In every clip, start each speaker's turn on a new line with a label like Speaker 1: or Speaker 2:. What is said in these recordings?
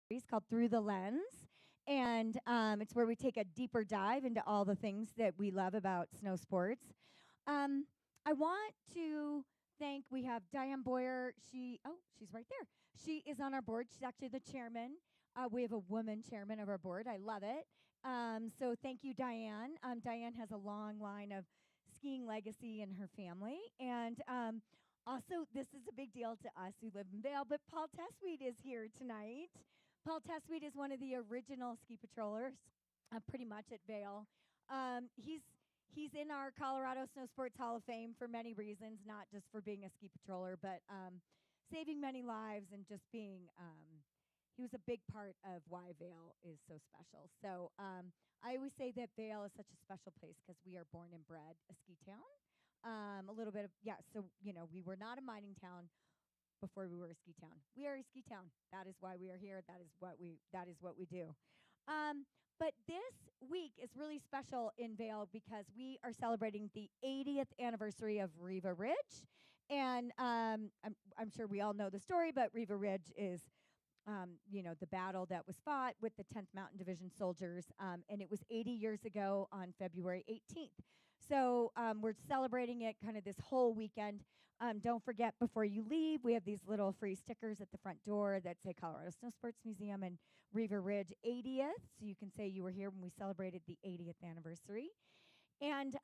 Speaker 1: series called Through the Lens. And it's where we take a deeper dive into all the things that we love about snow sports. Um, I want to thank, we have Diane Boyer. She's right there. She is on our board. She's actually the chairman. We have a woman chairman of our board. I love it. So thank you, Diane. Diane has a long line of skiing legacy in her family. And also, this is a big deal to us who live in Vail, but Paul Tessweed is here tonight. Paul Tessweed is one of the original ski patrollers, pretty much at Vail. He's in our Colorado Snow Sports Hall of Fame for many reasons, not just for being a ski patroller, but saving many lives and just being. He was a big part of why Vail is so special. So I always say that Vail is such a special place because we are born and bred a ski town. A little bit of So we were not a mining town before we were a ski town. We are a ski town. That is why we are here. That is what we do. But this week is really special in Vail because we are celebrating the 80th anniversary of Riva Ridge. And I'm sure we all know the story, but Riva Ridge is the battle that was fought with the 10th Mountain Division soldiers, and it was 80 years ago on February 18th. So we're celebrating it kind of this whole weekend. Don't forget, before you leave, we have these little free stickers at the front door that say Colorado Snow Sports Museum and Riva Ridge 80th, so you can say you were here when we celebrated the 80th anniversary. And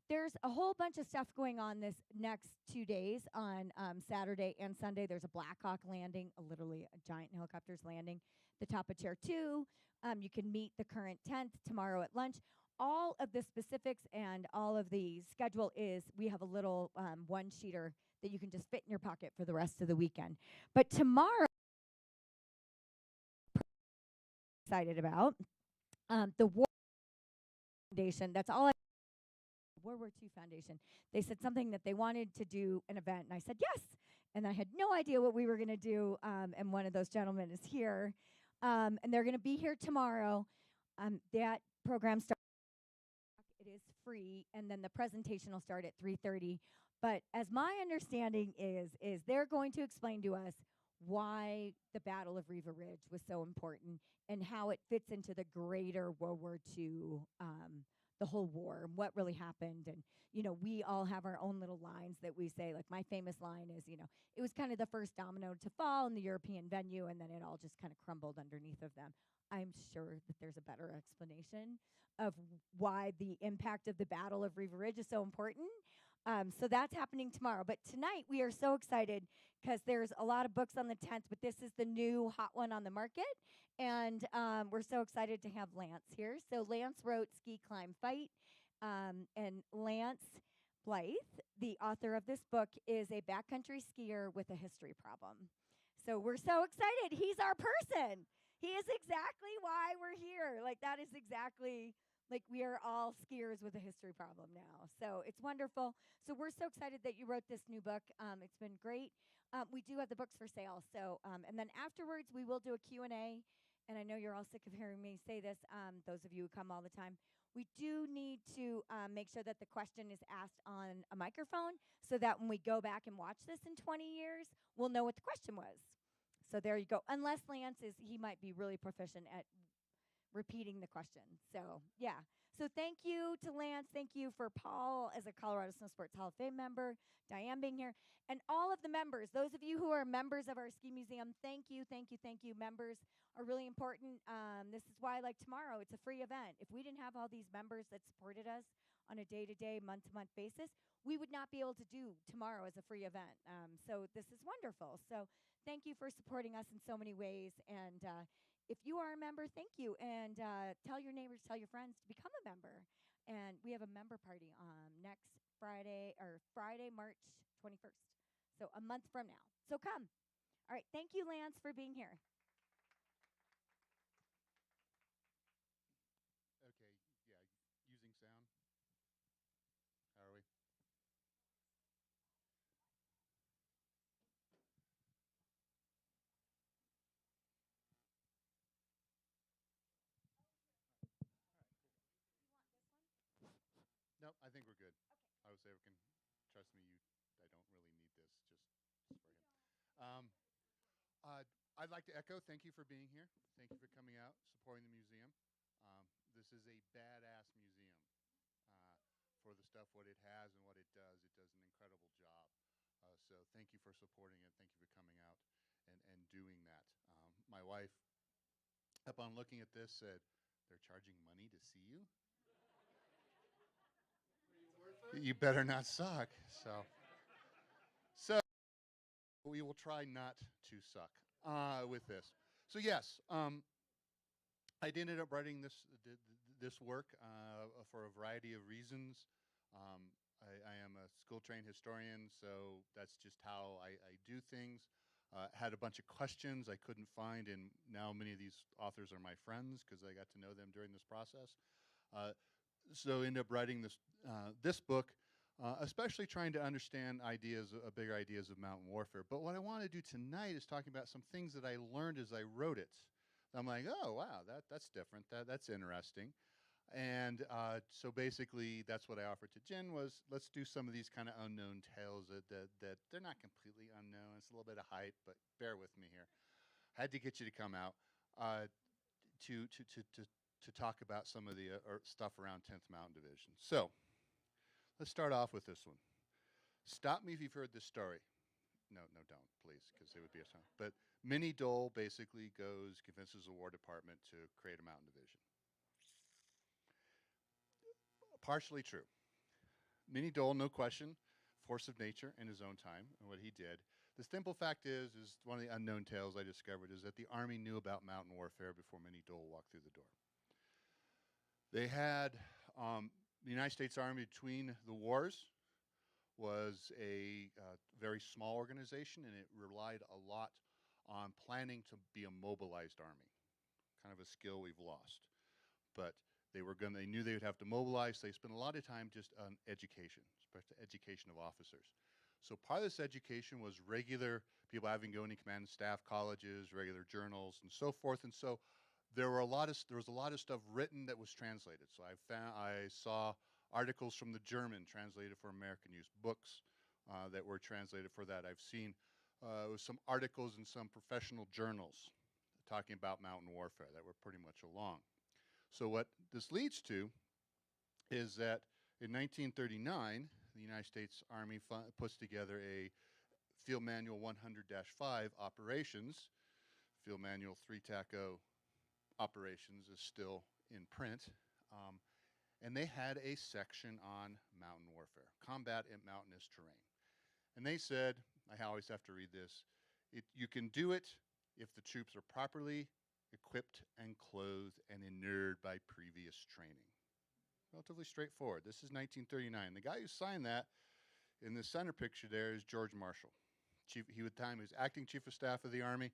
Speaker 1: there's a whole bunch of stuff going on this next 2 days. On Saturday and Sunday, there's a Black Hawk landing, literally a giant helicopter's landing, the top of Chair 2. You can meet the current tent tomorrow at lunch. All of the specifics and all of the schedule is, we have a little one-sheeter that you can just fit in your pocket for the rest of the weekend. But tomorrow, excited about the War Foundation. That's all. World War II Foundation. They said something that they wanted to do an event, and I said yes. And I had no idea what we were going to do. And one of those gentlemen is here, and they're going to be here tomorrow. That program starts. It is free, and then the presentation will start at 3:30. But as my understanding is they're going to explain to us why the Battle of Riva Ridge was so important and how it fits into the greater World War II. The whole war and what really happened. And, we all have our own little lines that we say. Like, my famous line is, it was kind of the first domino to fall in the European venue, and then it all just kind of crumbled underneath of them. I'm sure that there's a better explanation of why the impact of the Battle of Riva Ridge is so important. So that's happening tomorrow. But tonight we are so excited because there's a lot of books on the 10th, but this is the new hot one on the market. And we're so excited to have Lance here. So Lance wrote Ski, Climb, Fight. And Lance Blyth, the author of this book, is a backcountry skier with a history problem. So we're so excited. He's our person. He is exactly why we're here. Like, that is exactly, like, we are all skiers with a history problem now. So it's wonderful. So we're so excited that you wrote this new book. It's been great. We do have the books for sale. So, and then afterwards, we will do a Q&A. And I know you're all sick of hearing me say this, those of you who come all the time. We do need to make sure that the question is asked on a microphone so that when we go back and watch this in 20 years, we'll know what the question was. So there you go. Unless Lance he might be really proficient at repeating the question. So, yeah. So thank you to Lance. Thank you for Paul as a Colorado Snow Sports Hall of Fame member, Diane being here, and all of the members. Those of you who are members of our ski museum, thank you, thank you, thank you. Members are really important. This is why, like tomorrow, it's a free event. If we didn't have all these members that supported us on a day-to-day, month-to-month basis, we would not be able to do tomorrow as a free event. So this is wonderful. So thank you for supporting us in so many ways. And if you are a member, thank you. And tell your neighbors, tell your friends to become a member. And we have a member party next Friday, March 21st. So a month from now. So come. All right. Thank you, Lance, for being here.
Speaker 2: Okay. Yeah. Using sound. How are we? Nope. I think we're good. I would say we can trust me. I don't really need this. Just for him. I I'd like to echo thank you for being here. Thank you for coming out, supporting the museum. This is a badass museum for the stuff what it has and what it does. It does an incredible job. So thank you for supporting it. Thank you for coming out and doing that. My wife, upon looking at this, said, "They're charging money to see you? You better not suck." So we will try not to suck with this. So yes, I did end up writing this work for a variety of reasons. I am a school-trained historian, so that's just how I do things. Had a bunch of questions I couldn't find, and now many of these authors are my friends because I got to know them during this process. So ended up writing this book, especially trying to understand bigger ideas of mountain warfare. But what I want to do tonight is talking about some things that I learned as I wrote it. I'm like, oh wow, that's different. That's interesting. And so basically, that's what I offered to Jen was let's do some of these kind of unknown tales that they're not completely unknown. It's a little bit of hype, but bear with me here. I had to get you to come out to to to to to talk about some of the stuff around 10th Mountain Division. So let's start off with this one. Stop me if you've heard this story. No, no, don't, please, because it would be a song. But Minnie Dole basically convinces the War Department to create a mountain division. Partially true. Minnie Dole, no question, force of nature in his own time and what he did. The simple fact is one of the unknown tales I discovered is that the Army knew about mountain warfare before Minnie Dole walked through the door. They had the United States Army between the wars was a very small organization, and it relied a lot on planning to be a mobilized army, kind of a skill we've lost. But they knew they would have to mobilize. So they spent a lot of time just on education, especially education of officers. So part of this education was regular people having to go into command and staff colleges, regular journals, and so forth. And so there was a lot of stuff written that was translated. So I saw articles from the German translated for American use, books that were translated for that. I've seen some articles in some professional journals talking about mountain warfare that were pretty much along. So what this leads to is that in 1939, the United States Army puts together a Field Manual 100-5 operations. Field Manual 3-TAC-0 operations is still in print. And they had a section on mountain warfare, combat in mountainous terrain. And they said, I always have to read this, you can do it if the troops are properly equipped and clothed and inured by previous training. Relatively straightforward. This is 1939. The guy who signed that in the center picture there is George Marshall. He was acting Chief of Staff of the Army.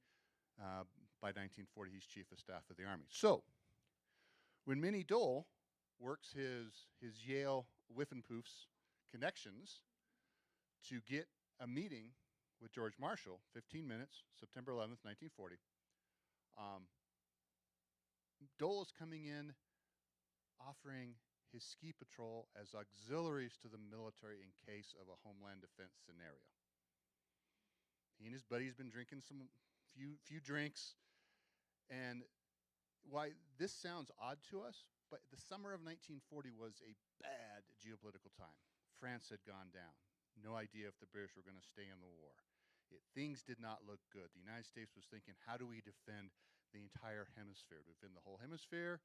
Speaker 2: By 1940, he's Chief of Staff of the Army. So when Minnie Dole works his Yale Whiffenpoofs connections to get a meeting with George Marshall, 15 minutes, September 11th, 1940, Dole is coming in offering his ski patrol as auxiliaries to the military in case of a homeland defense scenario. He and his buddy's been drinking some few drinks, and why this sounds odd to us, but the summer of 1940 was a bad geopolitical time. France had gone down. No idea if the British were going to stay in the war. Things did not look good. The United States was thinking, how do we defend the entire hemisphere? Do we defend the whole hemisphere?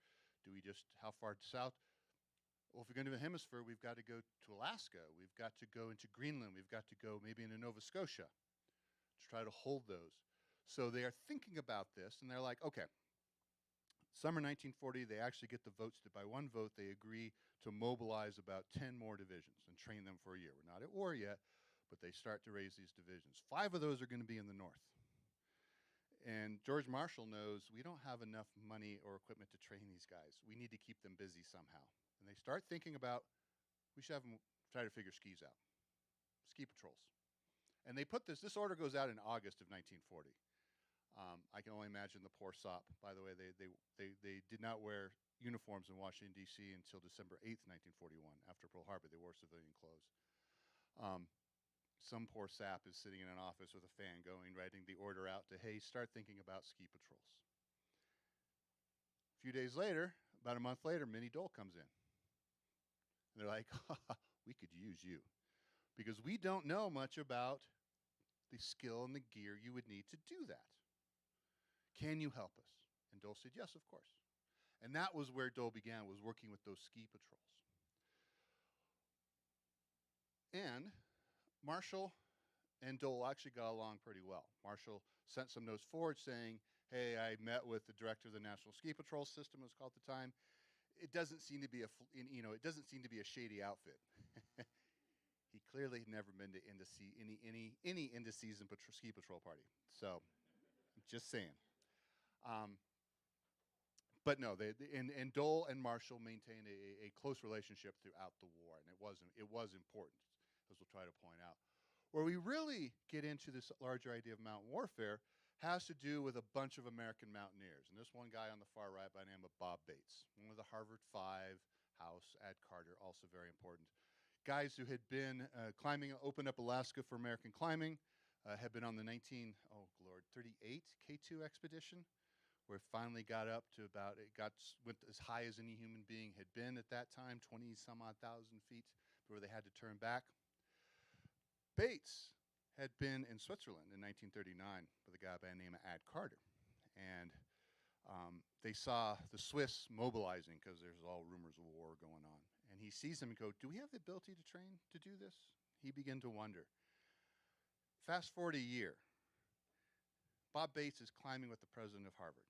Speaker 2: How far south? Well, if we're going to do the hemisphere, we've got to go to Alaska. We've got to go into Greenland. We've got to go maybe into Nova Scotia to try to hold those. So they are thinking about this, and they're like, okay, summer 1940, they actually get the votes. By one vote, they agree to mobilize about 10 more divisions and train them for a year. We're not at war yet, but they start to raise these divisions. 5 of those are going to be in the north. And George Marshall knows we don't have enough money or equipment to train these guys. We need to keep them busy somehow. And they start thinking about, we should have them try to figure skis out, ski patrols. And they put this order goes out in August of 1940. I can only imagine the poor SOP. By the way, they did not wear uniforms in Washington, D.C. until December 8th, 1941, after Pearl Harbor. They wore civilian clothes. some poor sap is sitting in an office with a fan going, writing the order out to, hey, start thinking about ski patrols. A few days later, about a month later, Minnie Dole comes in. And they're like, we could use you because we don't know much about the skill and the gear you would need to do that. Can you help us? And Dole said, yes, of course. And that was where Dole began, was working with those ski patrols. And Marshall and Dole actually got along pretty well. Marshall sent some notes forward saying, hey, I met with the director of the National Ski Patrol System, it was called at the time. It doesn't seem to be it doesn't seem to be a shady outfit. He clearly had never been to any end-of-season ski patrol party. So, just saying. But no, and Dole and Marshall maintained a close relationship throughout the war, and it was important, as we'll try to point out. Where we really get into this larger idea of mountain warfare has to do with a bunch of American mountaineers. And this one guy on the far right by the name of Bob Bates, one of the Harvard Five, House, Ad Carter, also very important. Guys who had been climbing, opened up Alaska for American climbing, had been on the 38 K2 expedition, where it finally got up to went as high as any human being had been at that time, 20-some-odd thousand feet, before they had to turn back. Bates had been in Switzerland in 1939 with a guy by the name of Ad Carter. And they saw the Swiss mobilizing because there's all rumors of war going on. And he sees them and goes, do we have the ability to train to do this? He began to wonder. Fast forward a year. Bob Bates is climbing with the president of Harvard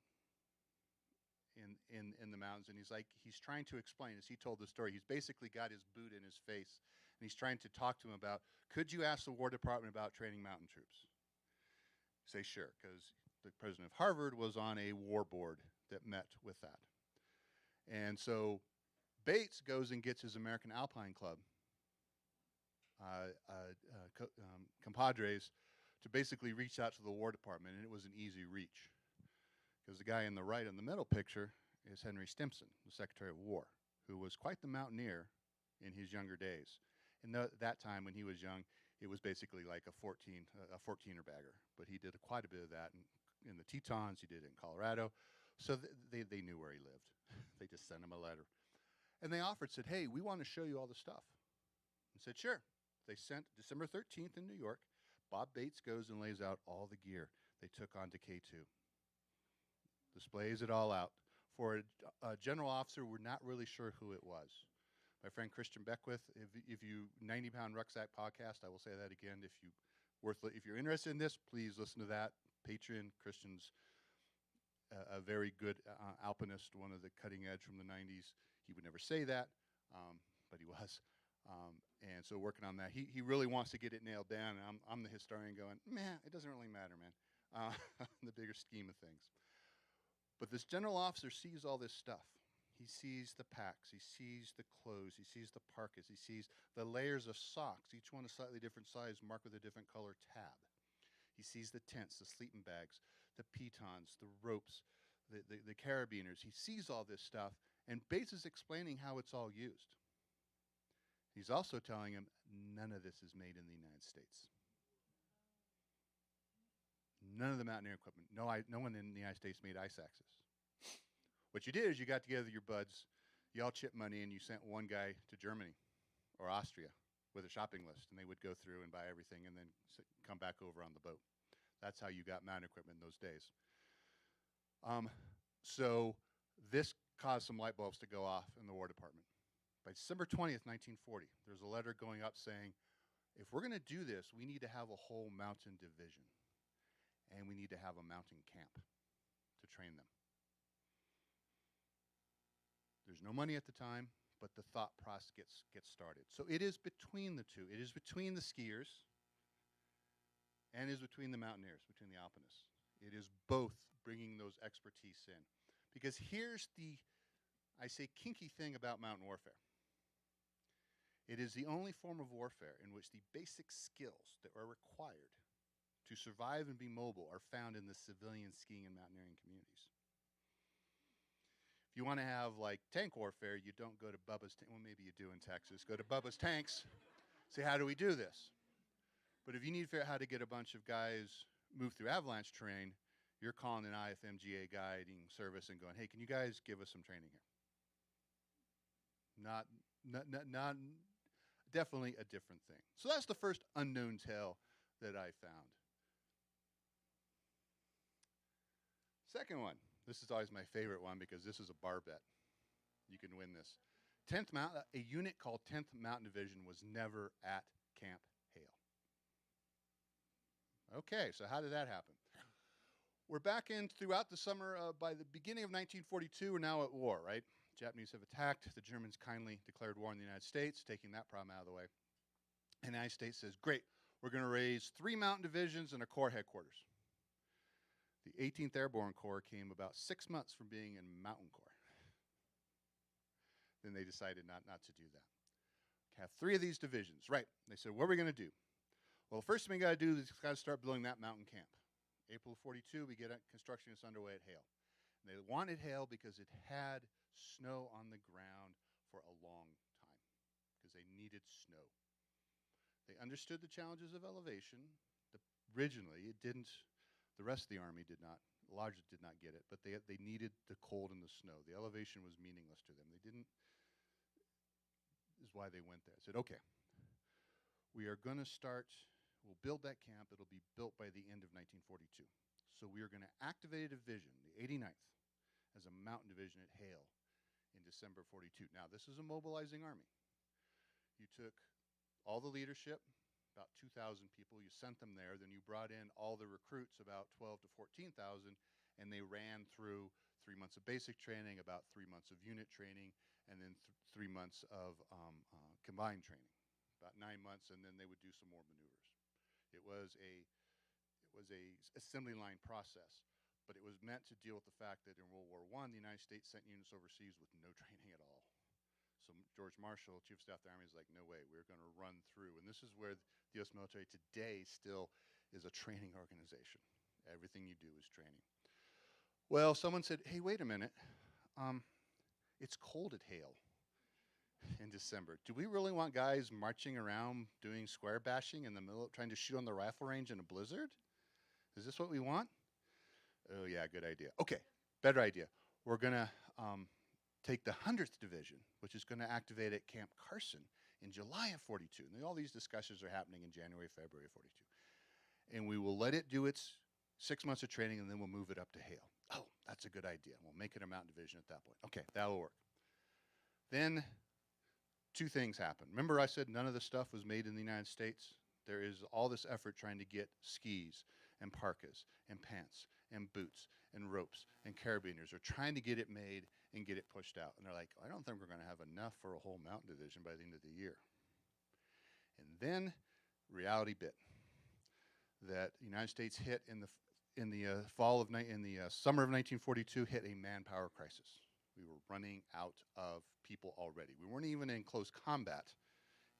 Speaker 2: in the mountains, and he's trying to explain, as he told the story, he's basically got his boot in his face, and he's trying to talk to him about, could you ask the War Department about training mountain troops? Say sure, because the president of Harvard was on a war board that met with that. And so Bates goes and gets his American Alpine Club compadres to basically reach out to the War Department, and it was an easy reach. Because the guy in the right in the middle picture is Henry Stimson, the Secretary of War, who was quite the mountaineer in his younger days. And that time when he was young, it was basically like a 14er bagger. But he did quite a bit of that in the Tetons. He did it in Colorado. So they knew where he lived. They just sent him a letter. And they said, hey, we want to show you all the stuff. And said, sure. They sent December 13th in New York. Bob Bates goes and lays out all the gear they took onto K2. Displays it all out. For a general officer, we're not really sure who it was. My friend Christian Beckwith, if you 90-pound rucksack podcast, I will say that again. If you're interested in this, please listen to that. Patreon. Christian's a very good alpinist, one of the cutting edge from the 90s. He would never say that, but he was. And so working on that, he really wants to get it nailed down. And I'm the historian going, man, it doesn't really matter, man, in the bigger scheme of things. But this general officer sees all this stuff. He sees the packs, he sees the clothes, he sees the parkas, he sees the layers of socks, each one a slightly different size, marked with a different color tab. He sees the tents, the sleeping bags, the pitons, the ropes, the carabiners. He sees all this stuff, and Bates is explaining how it's all used. He's also telling him none of this is made in the United States. None of the mountaineering equipment. No one in the United States made ice axes. What you did is you got together your buds, you all chipped money, and you sent one guy to Germany or Austria with a shopping list, and they would go through and buy everything and then come back over on the boat. That's how you got mountain equipment in those days. So this caused some light bulbs to go off in the War Department. By December 20th, 1940, there's a letter going up saying, if we're going to do this, we need to have a whole mountain division, and we need to have a mountain camp to train them. There's no money at the time, but the thought process gets started. So it is between the two. It is between the skiers and it is between the mountaineers, between the alpinists. It is both bringing those expertise in. Because here's the, I say, kinky thing about mountain warfare. It is the only form of warfare in which the basic skills that are required to survive and be mobile are found in the civilian skiing and mountaineering communities. If you want to have like tank warfare, you don't go to Bubba's, well maybe you do in Texas, go to Bubba's Tanks, say how do we do this? But if you need to figure out how to get a bunch of guys move through avalanche terrain, you're calling an IFMGA guiding service and going, hey, can you guys give us some training here? Not definitely a different thing. So that's the first unknown tale that I found. Second one. This is always my favorite one because this is a bar bet. You can win this. 10th Mountain, a unit called 10th Mountain Division was never at Camp Hale. Okay, so how did that happen? We're back in throughout the summer. By the beginning of 1942, we're now at war, right? Japanese have attacked. The Germans kindly declared war on the United States, taking that problem out of the way. And the United States says, great, we're going to raise 3 mountain divisions and a corps headquarters. The 18th Airborne Corps came about 6 months from being in Mountain Corps. Then they decided not to do that. Have 3 of these divisions, right? They said, what are we going to do? Well, the first thing we got to do is got to start building that mountain camp. April of 42, we get construction is underway at Hale. And they wanted Hale because it had snow on the ground for a long time, because they needed snow. They understood the challenges of elevation. Originally, it didn't. The rest of the Army did not. Largely did not get it, but they needed the cold and the snow. The elevation was meaningless to them. They didn't. Is why they went there. I said, okay, we are going to start. We'll build that camp. It'll be built by the end of 1942. So we are going to activate a division, the 89th, as a mountain division at Hale in December 42. Now, this is a mobilizing army. You took all the leadership, about 2,000 people, you sent them there, then you brought in all the recruits, about 12 to 14,000, and they ran through 3 months of basic training, about 3 months of unit training, and then 3 months of combined training, about 9 months, and then they would do some more maneuvers. It was a assembly line process, but it was meant to deal with the fact that in World War I, the United States sent units overseas with no training at all. So George Marshall, Chief of Staff of the Army, is like, no way, we're going to run through. And this is where the U.S. military today still is a training organization. Everything you do is training. Well, someone said, hey, wait a minute. It's cold at Hale in December. Do we really want guys marching around doing square bashing in the middle, trying to shoot on the rifle range in a blizzard? Is this what we want? Oh, yeah, good idea. Okay, better idea. We're going to take the 100th Division, which is going to activate at Camp Carson in July of 42. And all these discussions are happening in January, February of 42. And we will let it do its 6 months of training, and then we'll move it up to Hale. Oh, that's a good idea. We'll make it a mountain division at that point. Okay, that'll work. Then 2 things happen. Remember I said none of the stuff was made in the United States? There is all this effort trying to get skis and parkas and pants and boots and ropes and carabiners. They're trying to get it made and get it pushed out. And they're like, I don't think we're going to have enough for a whole mountain division by the end of the year. And then reality bit that the United States hit in the summer of 1942, hit a manpower crisis. We were running out of people already. We weren't even in close combat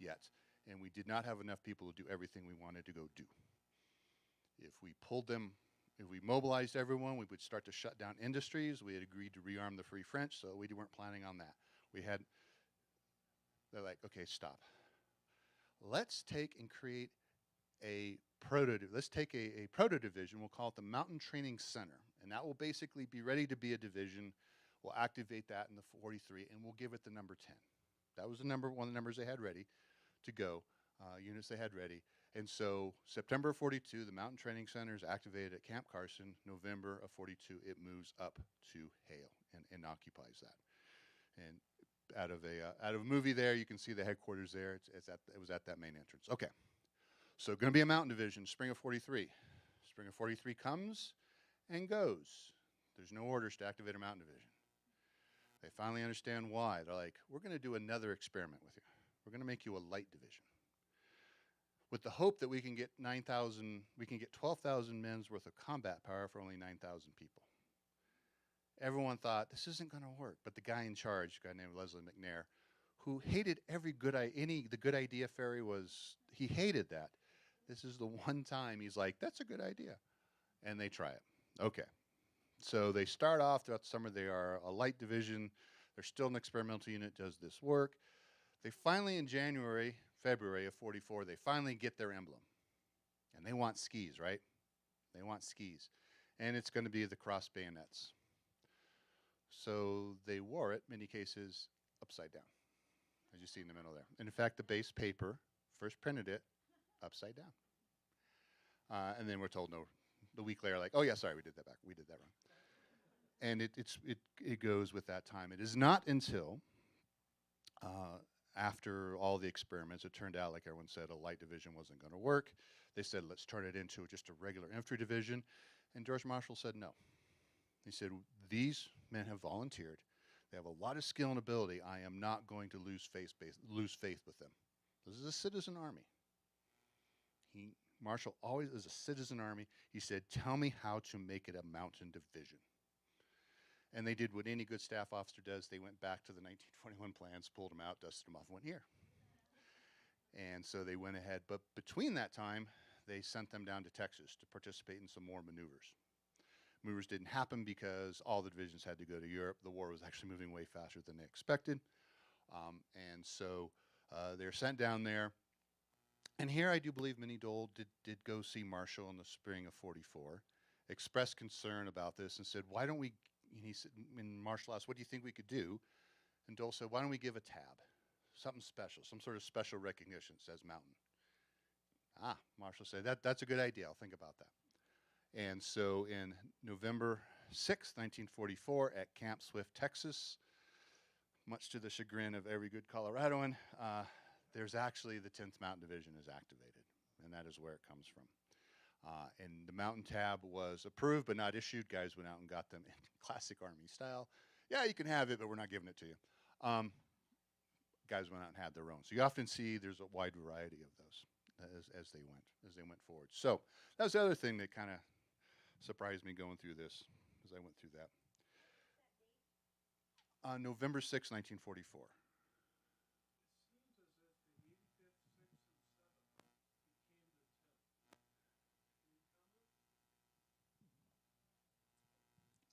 Speaker 2: yet, and we did not have enough people to do everything we wanted to go do. If we mobilized everyone, we would start to shut down industries. We had agreed to rearm the Free French, so we weren't planning on that. They're like, okay, stop. Let's take and create a proto-division. We'll call it the Mountain Training Center, and that will basically be ready to be a division. We'll activate that in the 43, and we'll give it the number 10. That was one of the numbers they had ready to go, units they had ready. And so September of 42, the Mountain Training Center is activated at Camp Carson. November of 42, it moves up to Hale and occupies that. And out of a movie there, you can see the headquarters there. It was at that main entrance. Okay. So going to be a mountain division, spring of 43. Spring of 43 comes and goes. There's no orders to activate a mountain division. They finally understand why. They're like, we're going to do another experiment with you. We're going to make you a light division, with the hope that we can get 12,000 men's worth of combat power for only 9,000 people. Everyone thought, this isn't going to work. But the guy in charge, a guy named Leslie McNair, who hated the good idea fairy he hated that. This is the one time he's like, that's a good idea. And they try it. Okay. So they start off throughout the summer. They are a light division. They're still an experimental unit, does this work. They finally, in February of 44, they finally get their emblem. And they want skis, right? They want skis. And it's going to be the cross bayonets. So they wore it, many cases, upside down, as you see in the middle there. And in fact, the base paper first printed it upside down. And then we're told, no, the week later, like, oh yeah, sorry, we did that wrong. And it goes with that time. It is not until after all the experiments, it turned out, like everyone said, a light division wasn't going to work. They said, let's turn it into just a regular infantry division. And George Marshall said no. He said, these men have volunteered. They have a lot of skill and ability. I am not going to lose faith with them. This is a citizen army. Marshall always is a citizen army. He said, tell me how to make it a mountain division. And they did what any good staff officer does. They went back to the 1921 plans, pulled them out, dusted them off, and went here. And so they went ahead. But between that time, they sent them down to Texas to participate in some more maneuvers. Maneuvers didn't happen because all the divisions had to go to Europe. The war was actually moving way faster than they expected. And so they're sent down there. And here I do believe Minnie Dole did go see Marshall in the spring of 44, expressed concern about this and said, why don't we, and he said, and Marshall asked, what do you think we could do? And Dole said, why don't we give a tab, something special, some sort of special recognition, says mountain. Marshall said, that's a good idea, I'll think about that. And so in November 6, 1944, at Camp Swift, Texas, much to the chagrin of every good Coloradoan, there's actually the 10th Mountain Division is activated, and that is where it comes from. And the mountain tab was approved but not issued. Guys went out and got them in classic Army style. Yeah, you can have it, but we're not giving it to you. Guys went out and had their own. So you often see there's a wide variety of those as they went forward. So that was the other thing that kind of surprised me going through this as I went through that. November 6, 1944.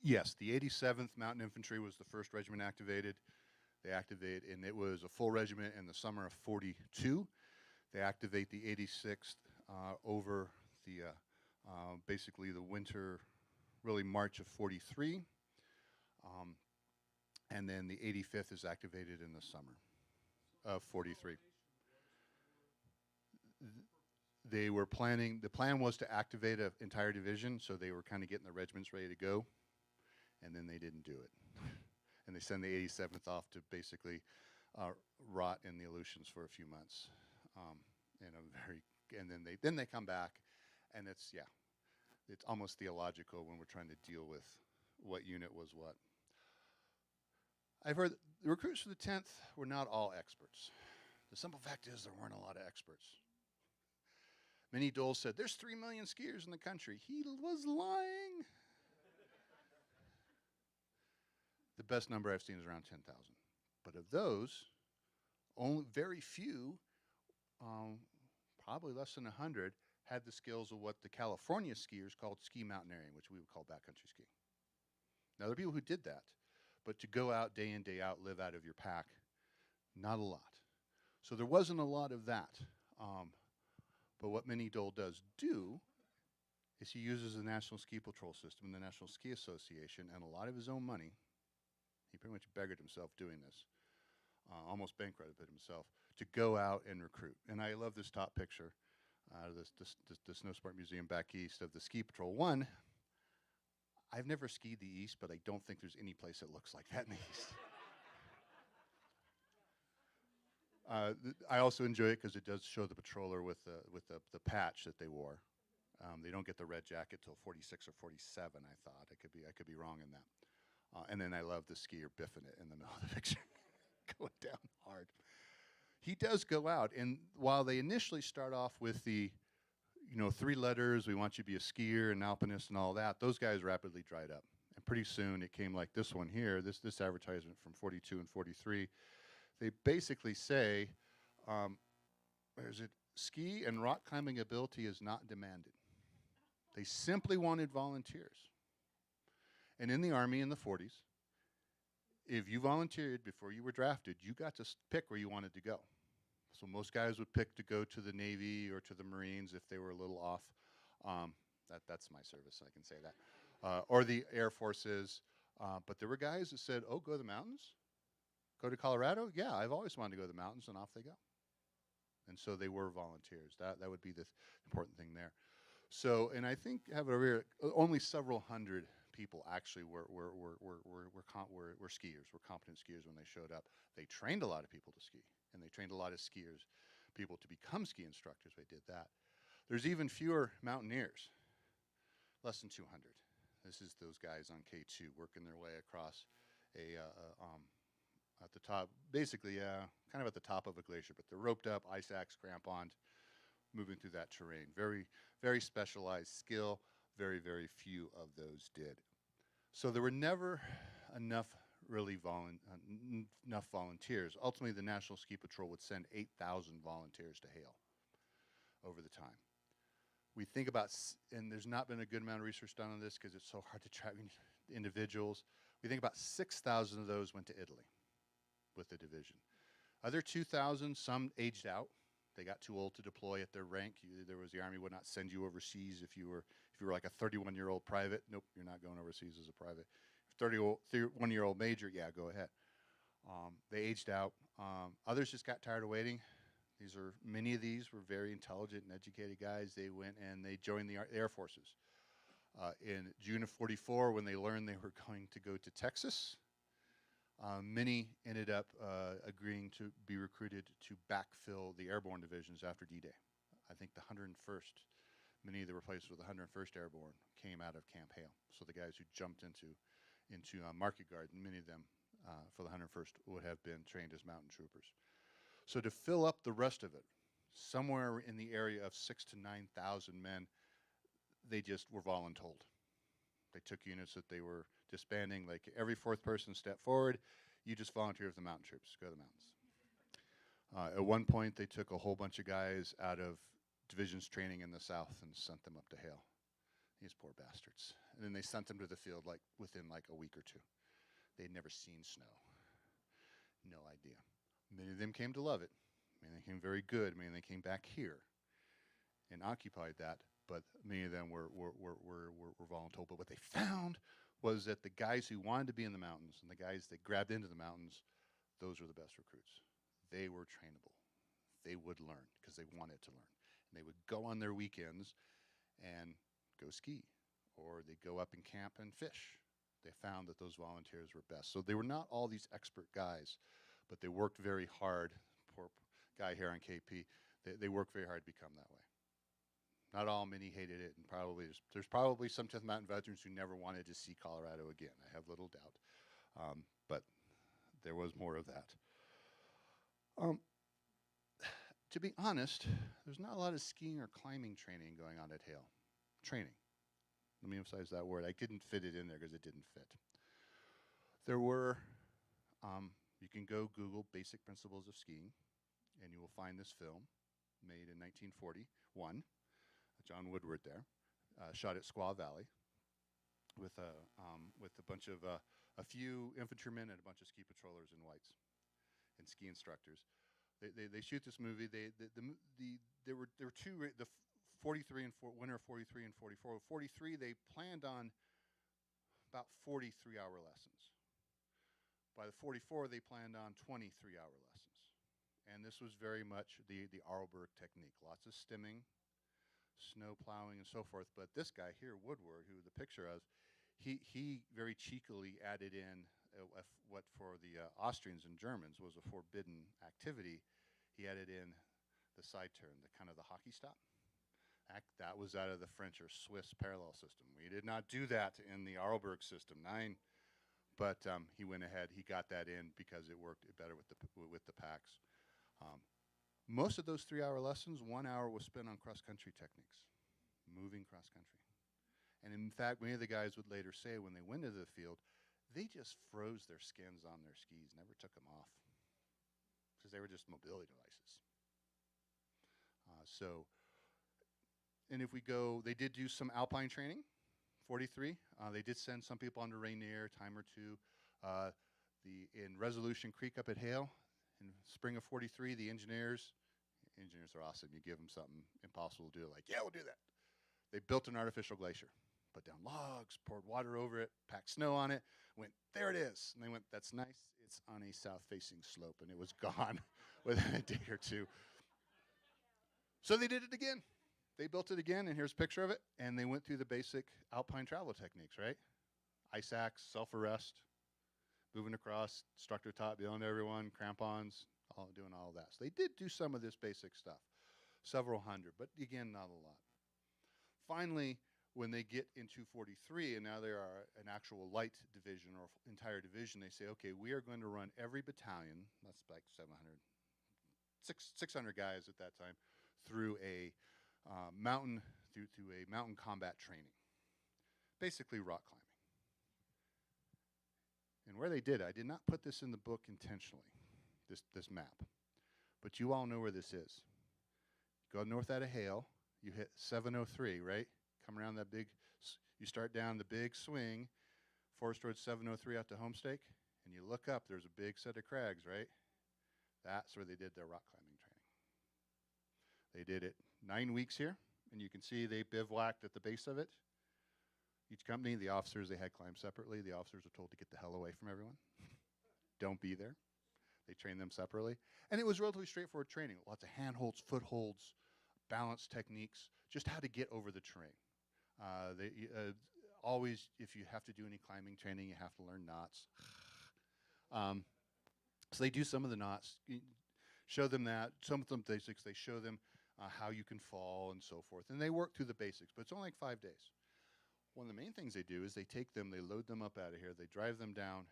Speaker 2: Yes, the 87th Mountain Infantry was the first regiment activated. They activated, and it was a full regiment in the summer of 42. They activate the 86th over the basically the winter, really March of 43. And then the 85th is activated in the summer of 43. They were planning, the plan was to activate an entire division, so they were kind of getting the regiments ready to go, and then they didn't do it. And they send the 87th off to basically rot in the Aleutians for a few months. And then they come back, and it's almost theological when we're trying to deal with what unit was what. I've heard the recruits for the 10th were not all experts. The simple fact is there weren't a lot of experts. Minnie Dole said, there's 3 million skiers in the country. He was lying. The best number I've seen is around 10,000. But of those, only very few, probably less than 100, had the skills of what the California skiers called ski mountaineering, which we would call backcountry skiing. Now, there are people who did that, but to go out day in, day out, live out of your pack, not a lot. So there wasn't a lot of that. But what Minnie Dole does do is he uses the National Ski Patrol System and the National Ski Association and a lot of his own money. He pretty much beggared himself doing this, almost bankrupted himself, to go out and recruit. And I love this top picture out of the Snow Sport Museum back east of the Ski Patrol. One, I've never skied the East, but I don't think there's any place that looks like that in the East. I also enjoy it because it does show the patroller with the patch that they wore. They don't get the red jacket till 46 or 47, I thought. I could be wrong in that. And then I love the skier biffing it in the middle of the picture, going down hard. He does go out, and while they initially start off with the 3 letters, we want you to be a skier and alpinist and all that, those guys rapidly dried up. And pretty soon it came like this one here, this advertisement from 42 and 43. They basically say, ski and rock climbing ability is not demanded. They simply wanted volunteers. And in the Army in the 40s, if you volunteered before you were drafted, you got to pick where you wanted to go. So most guys would pick to go to the Navy or to the Marines if they were a little off. That's my service, I can say that. Or the Air Forces. But there were guys that said, oh, go to the mountains? Go to Colorado? Yeah, I've always wanted to go to the mountains, and off they go. And so they were volunteers. That would be the important thing there. So, and I think only several hundred people actually were skiers, were competent skiers when they showed up. They trained a lot of people to ski, and they trained a lot of skiers, people to become ski instructors. They did that. There's even fewer mountaineers, less than 200. This is those guys on K2 working their way across at the top, basically, kind of at the top of a glacier, but they're roped up, ice axe, cramponed, moving through that terrain. Very, very specialized skill. Very, very few of those did. So there were never enough enough volunteers. Ultimately, the National Ski Patrol would send 8,000 volunteers to Hale over the time. We think about, and there's not been a good amount of research done on this because it's so hard to track individuals. We think about 6,000 of those went to Italy with the division. Other 2,000, some aged out. They got too old to deploy at their rank. The Army would not send you overseas if you were like a 31-year-old private. Nope, you're not going overseas as a private. 31-year-old major, yeah, go ahead. They aged out. Others just got tired of waiting. Many of these were very intelligent and educated guys. They went and they joined the Air Forces. In June of '44, when they learned they were going to go to Texas, many ended up agreeing to be recruited to backfill the airborne divisions after D-Day. I think the 101st, many of the replacements with the 101st Airborne came out of Camp Hale. So the guys who jumped into Market Garden, many of them for the 101st would have been trained as mountain troopers. So to fill up the rest of it, somewhere in the area of 6,000 to 9,000 men, they just were voluntold. They took units that they were disbanding, like every fourth person step forward, you just volunteer with the mountain troops, go to the mountains. At one point, they took a whole bunch of guys out of divisions training in the South and sent them up to Hale. These poor bastards. And then they sent them to the field within a week or two. They'd never seen snow. No idea. Many of them came to love it. They came very good. They came back here and occupied that, but many of them were voluntold. But what they found was that the guys who wanted to be in the mountains and the guys that grabbed into the mountains, those were the best recruits. They were trainable. They would learn because they wanted to learn. And they would go on their weekends and go ski, or they'd go up and camp and fish. They found that those volunteers were best. So they were not all these expert guys, but they worked very hard. Poor guy here on KP, they worked very hard to become that way. Not all, many hated it, and there's probably some 10th Mountain veterans who never wanted to see Colorado again. I have little doubt, but there was more of that. To be honest, there's not a lot of skiing or climbing training going on at Hale. Training. Let me emphasize that word. I didn't fit it in there because it didn't fit. There were, you can go Google Basic Principles of Skiing, and you will find this film made in 1941. John Woodward there, shot at Squaw Valley with a bunch of, a few infantrymen and a bunch of ski patrollers in whites and ski instructors. They shoot this movie. There were two, the 43 and winter of 43 and 44. 43, they planned on about 43-hour lessons. By the 44, they planned on 23-hour lessons. And this was very much the Arlberg technique. Lots of stimming, snow plowing, and so forth. But this guy here, Woodward, who the picture of, he very cheekily added in what for the Austrians and Germans was a forbidden activity. He added in the side turn, the kind of the hockey stop. That was out of the French or Swiss parallel system. We did not do that in the Arlberg system 9, but he went ahead. He got that in because it worked better with the packs. Most of those 3-hour lessons, 1 hour was spent on cross-country techniques, moving cross-country. And in fact, many of the guys would later say when they went into the field, they just froze their skins on their skis, never took them off, because they were just mobility devices. And if we go, they did do some alpine training, 43. They did send some people on to Rainier, time or two. In Resolution Creek up at Hale, In spring of 43, the engineers are awesome. You give them something impossible to do, like, yeah, we'll do that. They built an artificial glacier, put down logs, poured water over it, packed snow on it, went, there it is. And they went, that's nice. It's on a south-facing slope, and it was gone within a day or two. So they did it again. They built it again, and here's a picture of it, and they went through the basic alpine travel techniques, right? Ice axe, self-arrest, moving across, instructor taught, beyond everyone, crampons, doing all of that. So they did do some of this basic stuff, several hundred, but again, not a lot. Finally, when they get into 43, and now they are an actual light division or entire division, they say, okay, we are going to run every battalion, that's like 600 guys at that time, through a mountain combat training, basically rock climbing. And where they did, I did not put this in the book intentionally, this map, but you all know where this is. Go north out of Hale, you hit 703, right? Come around that big, you start down the big swing, Forest Road 703 out to Homestake, and you look up, there's a big set of crags, right? That's where they did their rock climbing training. They did it 9 weeks here, and you can see they bivouacked at the base of it. Each company, the officers, they had climbed separately. The officers were told to get the hell away from everyone. Don't be there. They trained them separately. And it was relatively straightforward training. Lots of handholds, footholds, balance techniques, just how to get over the terrain. Always, if you have to do any climbing training, you have to learn knots. So they do some of the knots, show them that. Some of the basics, they show them how you can fall and so forth. And they work through the basics, but it's only like 5 days. One of the main things they do is they take them, they load them up out of here, they drive them down,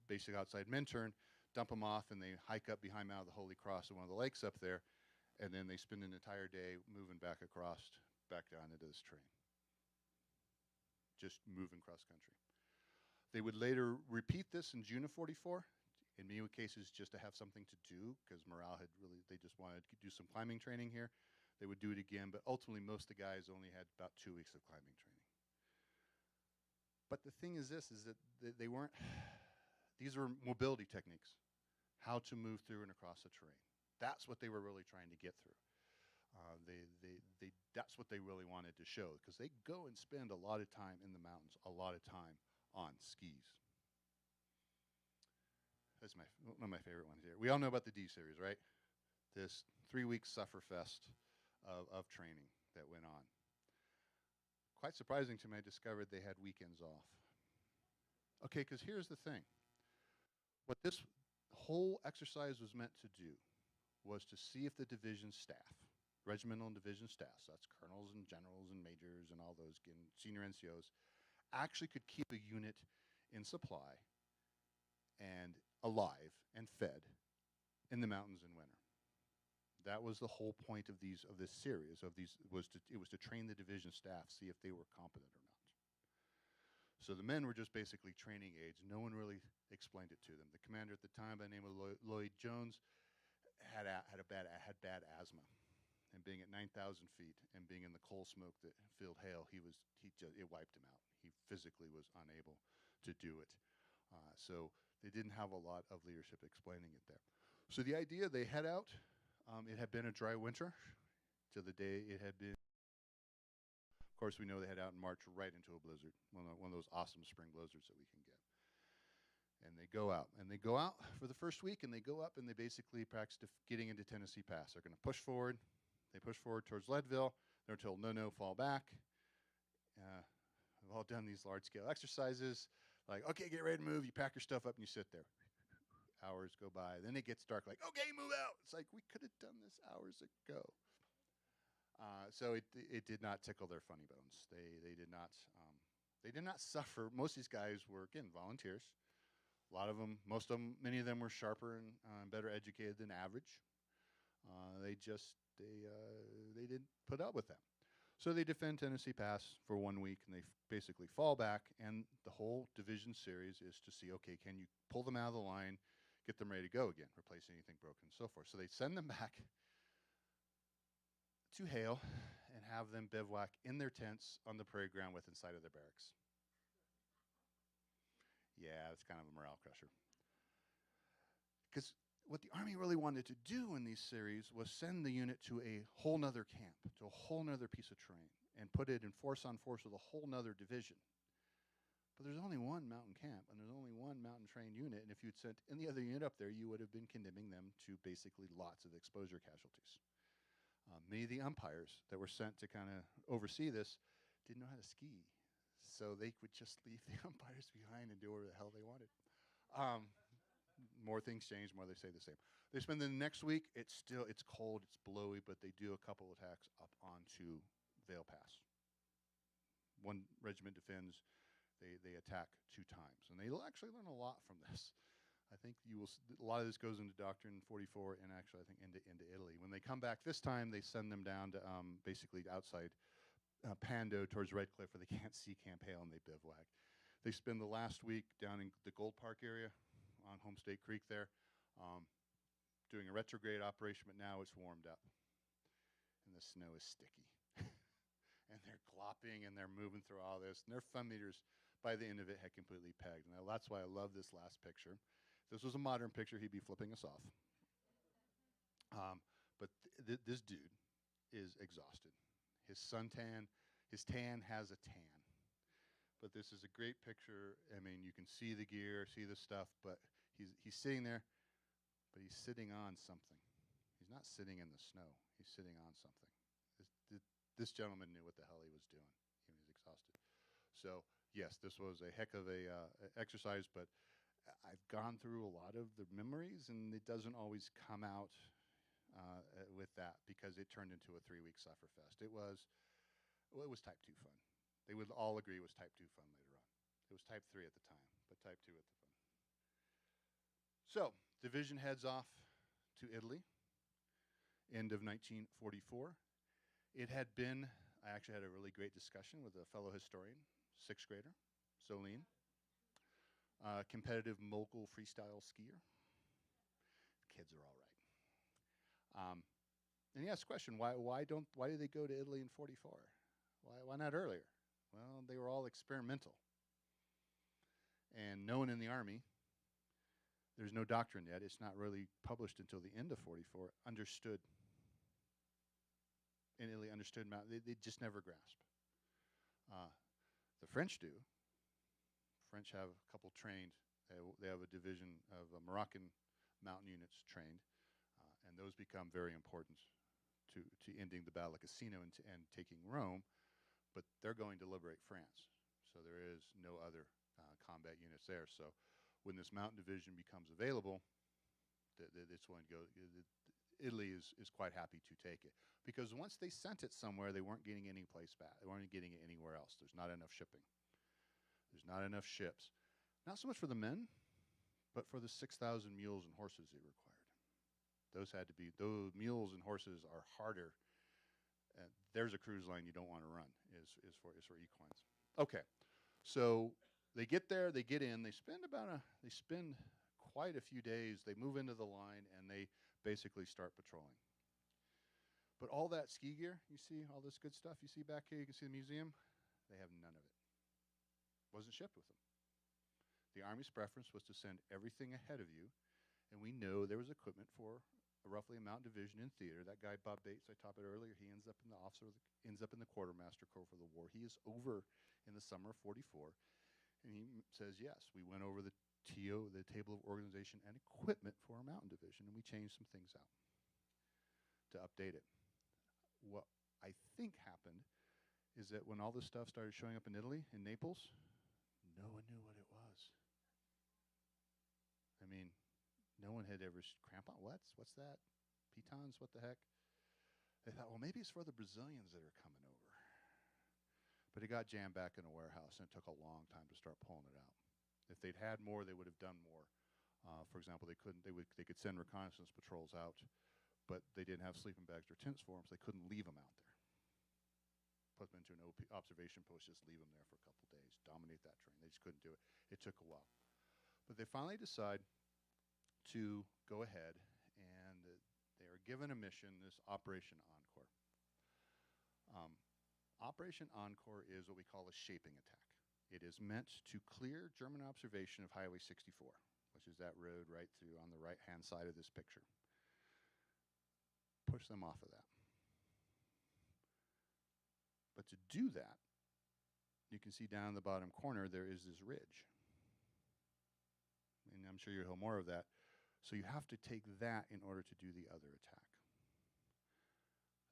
Speaker 2: basically outside Minturn, dump them off, and they hike up behind Mount of the Holy Cross at one of the lakes up there, and then they spend an entire day moving back across, back down into this terrain. Just moving cross country. They would later repeat this in June of 44, in many cases just to have something to do, because morale had really, they just wanted to do some climbing training here. They would do it again, but ultimately most of the guys only had about 2 weeks of climbing training. But the thing is this, is that they weren't, these were mobility techniques, how to move through and across the terrain. That's what they were really trying to get through. That's what they really wanted to show, because they go and spend a lot of time in the mountains, a lot of time on skis. That's one of my favorite ones here. We all know about the D series, right? This 3-week sufferfest of training that went on. Quite surprising to me, I discovered they had weekends off. Okay, because here's the thing. What this whole exercise was meant to do was to see if the division staff, regimental and division staff, so that's colonels and generals and majors and all those senior NCOs, actually could keep a unit in supply and alive and fed in the mountains in winter. That was the whole point of this series. It was to train the division staff, see if they were competent or not. So the men were just basically training aids. No one really explained it to them. The commander at the time, by the name of Lloyd Jones, had bad asthma, and being at 9,000 feet and being in the coal smoke that filled Hale, it wiped him out. He physically was unable to do it. So they didn't have a lot of leadership explaining it there. So the idea, they head out. It had been a dry winter to the day it had been. Of course, we know they head out and march right into a blizzard, one of those awesome spring blizzards that we can get. And they go out. And they go out for the first week, and they go up, and they basically practice getting into Tennessee Pass. They're going to push forward. They push forward towards Leadville. They're told, no, fall back. We've all done these large-scale exercises. Like, okay, get ready to move. You pack your stuff up, and you sit there. Hours go by. Then it gets dark, like, okay, move out. It's like, we could have done this hours ago. So it did not tickle their funny bones. They did not suffer. Most of these guys were, again, volunteers. A lot of them, many of them were sharper and better educated than average. They didn't put up with that. So they defend Tennessee Pass for 1 week, and they basically fall back, and the whole division series is to see, okay, can you pull them out of the line, get them ready to go again, replace anything broken and so forth. So they send them back to Hale and have them bivouac in their tents on the parade ground with inside of their barracks. Yeah, it's kind of a morale crusher. Because what the Army really wanted to do in these series was send the unit to a whole nother camp, to a whole nother piece of terrain, and put it in force on force with a whole nother division. But there's only one mountain camp, and there's only one mountain trained unit, and if you'd sent any other unit up there, you would have been condemning them to basically lots of exposure casualties. Many of the umpires that were sent to kind of oversee this didn't know how to ski, so they would just leave the umpires behind and do whatever the hell they wanted. More things change, more they stay the same. They spend the next week, it's cold, it's blowy, but they do a couple attacks up onto Vale Pass. One regiment defends, they attack 2 times. And they'll actually learn a lot from this. I think a lot of this goes into Doctrine 44 and actually I think into Italy. When they come back this time, they send them down to basically outside Pando towards Red Cliff where they can't see Camp Hale and they bivouac. They spend the last week down in the Gold Park area on Homestake Creek there, doing a retrograde operation, but now it's warmed up. And the snow is sticky. And they're glopping and they're moving through all this. And their fun meters, by the end of it, had completely pegged. And that's why I love this last picture. If this was a modern picture, he'd be flipping us off. But this dude is exhausted. His tan has a tan. But this is a great picture. I mean, you can see the gear, see the stuff, but he's sitting there, but he's sitting on something. He's not sitting in the snow. He's sitting on something. This gentleman knew what the hell he was doing. He was exhausted. So, yes, this was a heck of a exercise, but I've gone through a lot of the memories, and it doesn't always come out with that because it turned into a 3-week sufferfest. It was type 2 fun. They would all agree it was type 2 fun later on. It was type 3 at the time, but type 2 at the fun. So, division heads off to Italy, end of 1944. It had been, I actually had a really great discussion with a fellow historian, 6th grader, Solene, competitive mogul freestyle skier. Kids are all right. And he asked the question, why did they go to Italy in 44? Why not earlier? Well, they were all experimental. And no one in the Army, there's no doctrine yet, it's not really published until the end of 44, understood. In Italy, understood mountain. They just never grasp. The French do. French have a couple trained. They have a division of Moroccan mountain units trained, and those become very important to ending the Battle of Cassino and taking Rome. But they're going to liberate France, so there is no other combat units there. So when this mountain division becomes available, it's going to go. Italy is quite happy to take it because once they sent it somewhere, they weren't getting any place back. They weren't getting it anywhere else. There's not enough shipping. There's not enough ships. Not so much for the men, but for the 6,000 mules and horses it required. Those mules and horses are harder. There's a cruise line you don't want to run is for equines. Okay, so they get there, they get in, they spend quite a few days. They move into the line and they basically start patrolling. But all that ski gear, you see, all this good stuff you see back here, you can see the museum, they have none of it. Wasn't shipped with them. The Army's preference was to send everything ahead of you, and we know there was equipment for roughly a mountain division in theater. That guy, Bob Bates, I talked about earlier, he ends up in the Quartermaster Corps for the war. He is over in the summer of 44, and he says, yes, we went over the TO, the Table of Organization and Equipment for our mountain division, and we changed some things out to update it. What I think happened is that when all this stuff started showing up in Italy, in Naples, no one knew what it was. I mean, no one had ever crampon. What's that? Pitons? What the heck? They thought, well, maybe it's for the Brazilians that are coming over. But it got jammed back in a warehouse, and it took a long time to start pulling it out. If they'd had more, they would have done more. For example, they could send reconnaissance patrols out, but they didn't have sleeping bags or tents for them, so they couldn't leave them out there. Put them into an observation post, just leave them there for a couple days, dominate that terrain. They just couldn't do it. It took a while. But they finally decide to go ahead, and they are given a mission, this Operation Encore. Operation Encore is what we call a shaping attack. It is meant to clear German observation of Highway 64, which is that road right through on the right-hand side of this picture. Push them off of that. But to do that, you can see down in the bottom corner there is this ridge. And I'm sure you'll hear more of that. So you have to take that in order to do the other attack.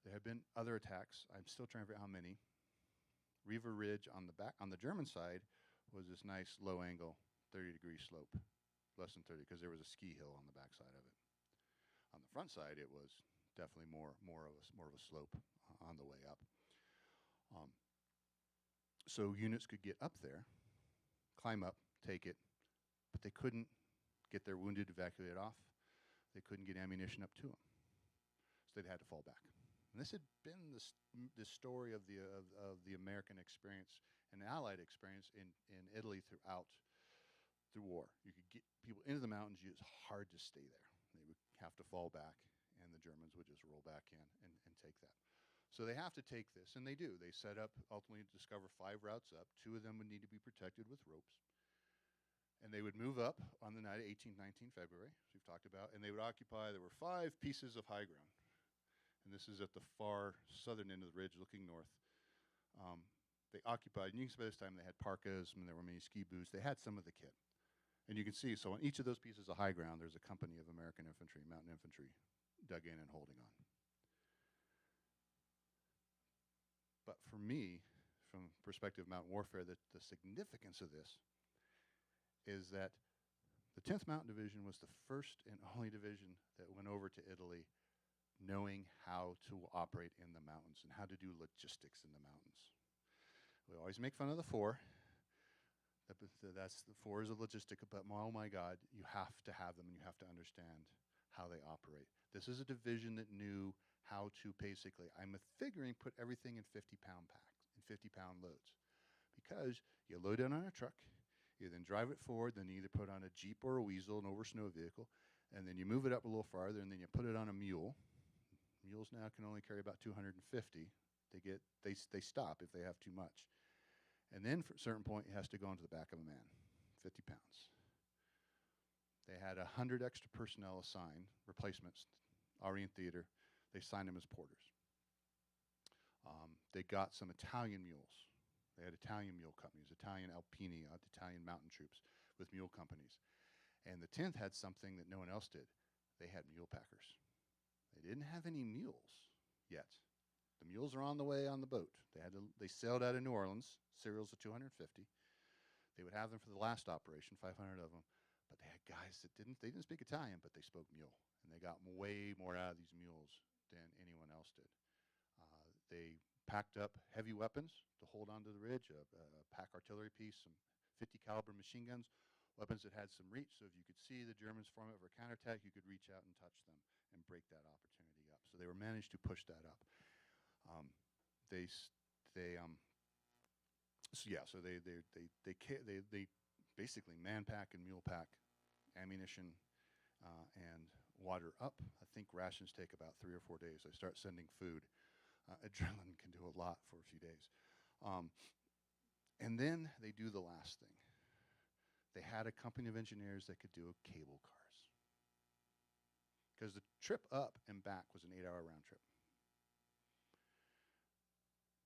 Speaker 2: There have been other attacks. I'm still trying to figure out how many. Riva Ridge on the German side was this nice low angle 30-degree slope, less than 30 because there was a ski hill on the back side of it. On the front side, it was definitely more of a slope on the way up. So units could get up there, climb up, take it, but they couldn't get their wounded evacuated off. They couldn't get ammunition up to them, so they'd had to fall back. And this had been the story of the American experience and the Allied experience in Italy through war. You could get people into the mountains. It's hard to stay there. They would have to fall back, and the Germans would just roll back in and take that. So they have to take this, and they do. They set up, ultimately discover 5 routes up. 2 of them would need to be protected with ropes. And they would move up on the night of 18-19 February, as we've talked about, and they would occupy, there were 5 pieces of high ground. And this is at the far southern end of the ridge looking north. They occupied, and you can see by this time they had parkas, and there were many ski boots. They had some of the kit. And you can see, so on each of those pieces of high ground, there's a company of American infantry, mountain infantry, dug in and holding on. But for me, from perspective of mountain warfare, the significance of this is that the 10th Mountain Division was the first and only division that went over to Italy knowing how to operate in the mountains and how to do logistics in the mountains. We always make fun of the 4. That's the 4 is a logistic, but oh my God, you have to have them and you have to understand how they operate. This is a division that knew how to basically, I'm figuring, put everything in 50-pound packs, in 50-pound loads. Because you load it on a truck, you then drive it forward, then you either put on a Jeep or a Weasel, an over snow vehicle, and then you move it up a little farther, and then you put it on a mule. Mules now can only carry about 250. They stop if they have too much. And then for a certain point, it has to go into the back of a man, 50 pounds. They had 100 extra personnel assigned, replacements, already in theater. They signed them as porters. They got some Italian mules. They had Italian mule companies, Italian Alpini, Italian mountain troops with mule companies. And the 10th had something that no one else did. They had mule packers. They didn't have any mules yet. The mules are on the way on the boat. They sailed out of New Orleans, serials of 250. They would have them for the last operation, 500 of them. But they had guys that didn't speak Italian, but they spoke mule. And they got way more out of these mules than anyone else did. They packed up heavy weapons to hold onto the ridge, a pack artillery piece, some 50 caliber machine guns, weapons that had some reach, so if you could see the Germans form up for a counterattack, you could reach out and touch them and break that opportunity up. So they were managed to push that up. They basically man pack and mule pack ammunition and water up. I think rations take about 3 or 4 days. They start sending food. Adrenaline can do a lot for a few days. And then they do the last thing. They had a company of engineers that could do cable cars. Because the trip up and back was an 8-hour round trip.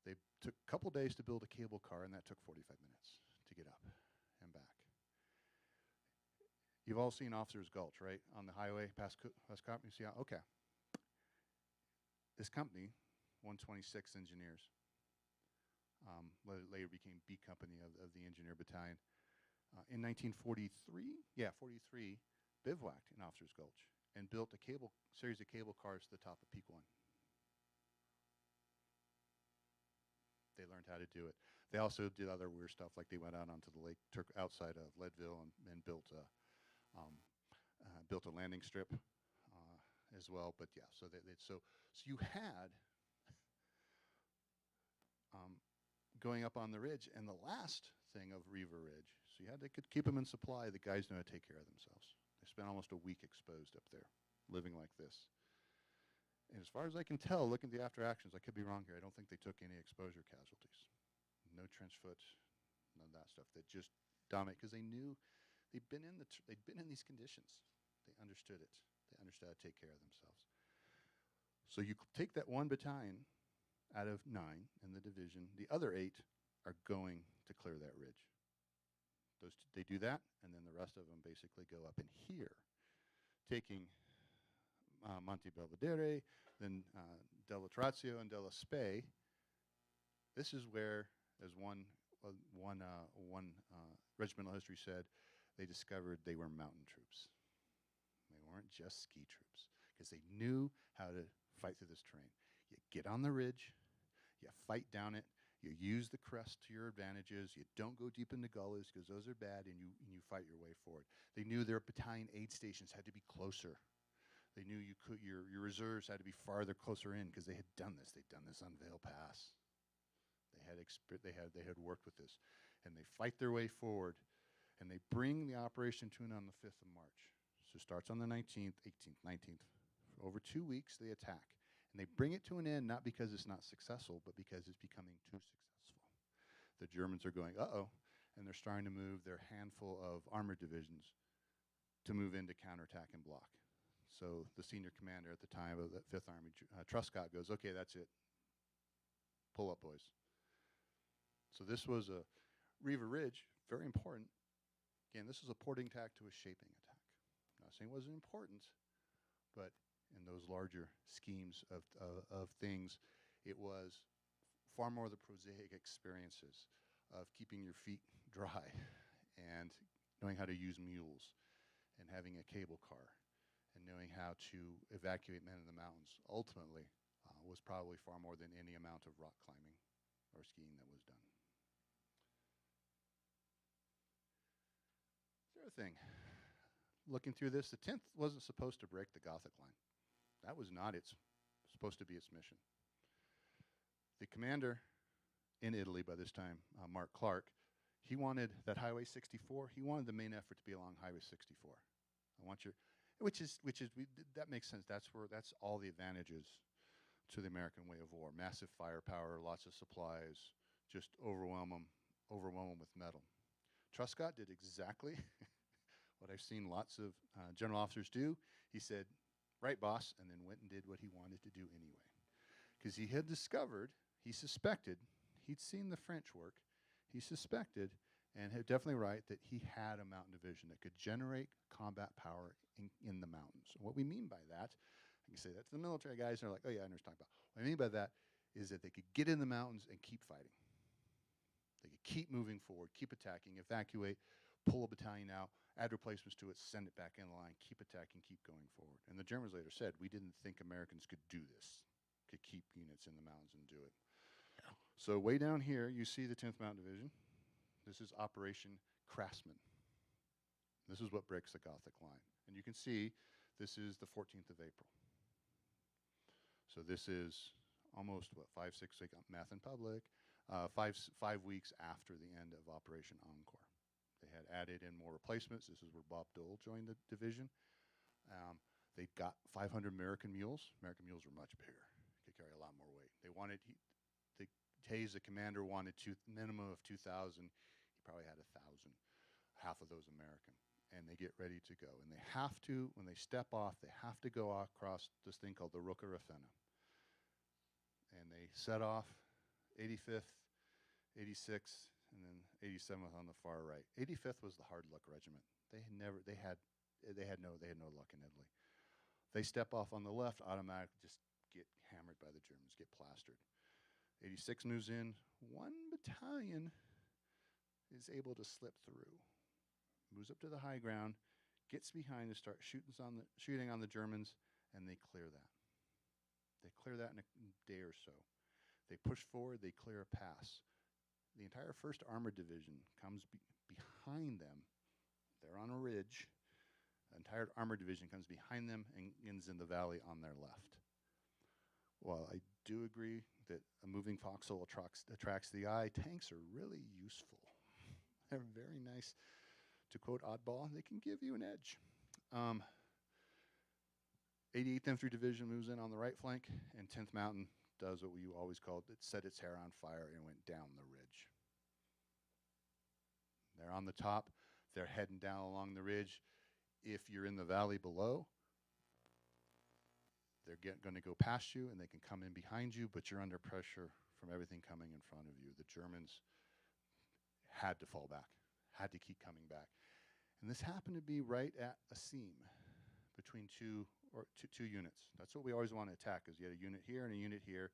Speaker 2: They took a couple days to build a cable car, and that took 45 minutes to get up and back. You've all seen Officers Gulch, right? On the highway past Cop. You see how, okay. This company, 126 engineers, later became B Company of the Engineer Battalion. In 1943, 43, bivouacked in Officers Gulch and built a series of cable cars to the top of Peak 1. They learned how to do it. They also did other weird stuff, like they went out onto the lake outside of Leadville and built a landing strip as well. But yeah, so you had going up on the ridge, and the last thing of Riva Ridge, so they could keep them in supply. The guys know how to take care of themselves. They spent almost a week exposed up there, living like this. And as far as I can tell, looking at the after actions, I could be wrong here, I don't think they took any exposure casualties. No trench foot, none of that stuff. That just dominate, because they knew They'd been in these conditions. They understood it. They understood how to take care of themselves. So you take that one battalion out of 9 in the division. The other 8 are going to clear that ridge. They do that, and then the rest of them basically go up in here, taking Monte Belvedere, then Della Trazio and Della Spey. This is where, as one regimental history said, they discovered they were mountain troops. They weren't just ski troops, because they knew how to fight through this terrain. You get on the ridge, you fight down it, you use the crest to your advantages, you don't go deep into gullies because those are bad, and you fight your way forward. They knew their battalion aid stations had to be closer. They knew your reserves had to be farther closer in because they had done this. They'd done this on Vale Pass. They had worked with this, and they fight their way forward, and they bring the operation to an end on the 5th of March. So it starts on the 19th, 18th, 19th. For over 2 weeks, they attack. And they bring it to an end not because it's not successful, but because it's becoming too successful. The Germans are going, uh-oh, and they're starting to move their handful of armored divisions to move into counterattack and block. So the senior commander at the time of the 5th Army, Truscott, goes, okay, that's it. Pull up, boys. So this was a Riva Ridge, very important. Again, this is a porting attack to a shaping attack. I'm not saying it wasn't important, but in those larger schemes of things, it was far more the prosaic experiences of keeping your feet dry and knowing how to use mules and having a cable car and knowing how to evacuate men in the mountains ultimately was probably far more than any amount of rock climbing or skiing that was done. The other thing, looking through this, the 10th wasn't supposed to break the Gothic line. That was not supposed to be its mission. The commander in Italy by this time, Mark Clark, he wanted that Highway 64. He wanted the main effort to be along Highway 64. That makes sense. That's all the advantages to the American way of war. Massive firepower, lots of supplies, just overwhelm them with metal. Truscott did exactly what I've seen lots of general officers do. He said, right, boss, and then went and did what he wanted to do anyway. Because he had discovered, he suspected, he'd seen the French work, he suspected, and had definitely right, that he had a mountain division that could generate combat power in the mountains. And what we mean by that, I can say that to the military guys, and they're like, oh yeah, I know what you're talking about. What I mean by that is that they could get in the mountains and keep fighting. They could keep moving forward, keep attacking, evacuate, pull a battalion out, add replacements to it, send it back in line, keep attacking, keep going forward. And the Germans later said, we didn't think Americans could do this, could keep units in the mountains and do it. So way down here, you see the 10th Mountain Division. This is Operation Craftsman. This is what breaks the Gothic line. And you can see this is the 14th of April. So this is almost, 5, 6, math in public, 5 weeks after the end of Operation Encore. They had added in more replacements. This is where Bob Dole joined the division. They got 500 American mules. American mules were much bigger, could carry a lot more weight. Hayes, the commander, wanted minimum of 2,000. He probably had 1,000, half of those American. And they get ready to go. And they have to, when they step off, they have to go across this thing called the Rocca Ravenna. And they set off 85th, 86th, and then 87th on the far right. 85th was the hard luck regiment. They had no luck in Italy. They step off on the left, automatically just get hammered by the Germans, get plastered. 86 moves in. One battalion is able to slip through, moves up to the high ground, gets behind and starts shooting on the Germans, and they clear that. They clear that in a day or so. They push forward, they clear a pass. The entire 1st Armored Division comes behind them. They're on a ridge. The entire Armored Division comes behind them and ends in the valley on their left. While I do agree that a moving foxhole attracts the eye, tanks are really useful. They're very nice. To quote Oddball, they can give you an edge. 88th Infantry Division moves in on the right flank, and 10th Mountain does what we always called it, set its hair on fire and went down the ridge. They're on the top. They're heading down along the ridge. If you're in the valley below, they're going to go past you and they can come in behind you, but you're under pressure from everything coming in front of you. The Germans had to fall back, had to keep coming back. And this happened to be right at a seam between two units. That's what we always want to attack, is you had a unit here and a unit here.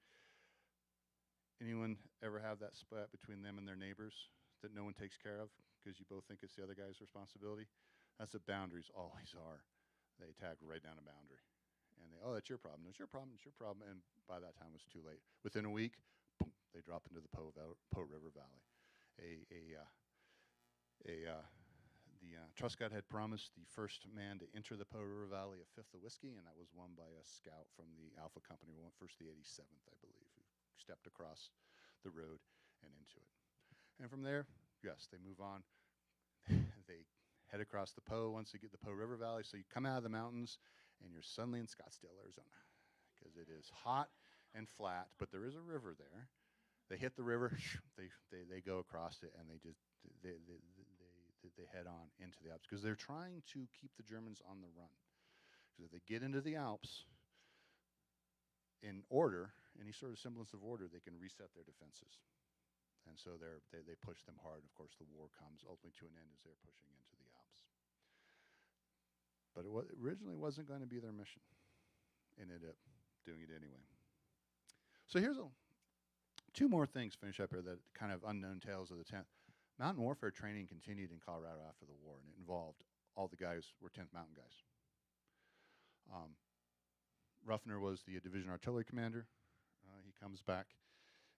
Speaker 2: Anyone ever have that split between them and their neighbors that no one takes care of because you both think it's the other guy's responsibility? That's what boundaries always are. They attack right down a boundary. And they, oh, that's your problem. No, it's your problem. It's your problem. And by that time, it was too late. Within a week, boom, they drop into the Po River Valley. The Truscott had promised the first man to enter the Po River Valley a fifth of whiskey, and that was won by a scout from the Alpha Company, who went first the 87th, I believe, who stepped across the road and into it. And from there, yes, they move on. They head across the Po once they get the Po River Valley. So you come out of the mountains, and you're suddenly in Scottsdale, Arizona, because it is hot and flat, but there is a river there. They hit the river, they go across it, and they head on into the Alps, because they're trying to keep the Germans on the run. Because if they get into the Alps in order, any sort of semblance of order, they can reset their defenses. And so they push them hard. Of course, the war comes ultimately to an end as they're pushing into the Alps. But it originally wasn't going to be their mission, and ended up doing it anyway. So here's two more things to finish up here, that kind of unknown tales of the 10th. Mountain warfare training continued in Colorado after the war, and it involved all the guys were 10th Mountain guys. Ruffner was the division artillery commander. He comes back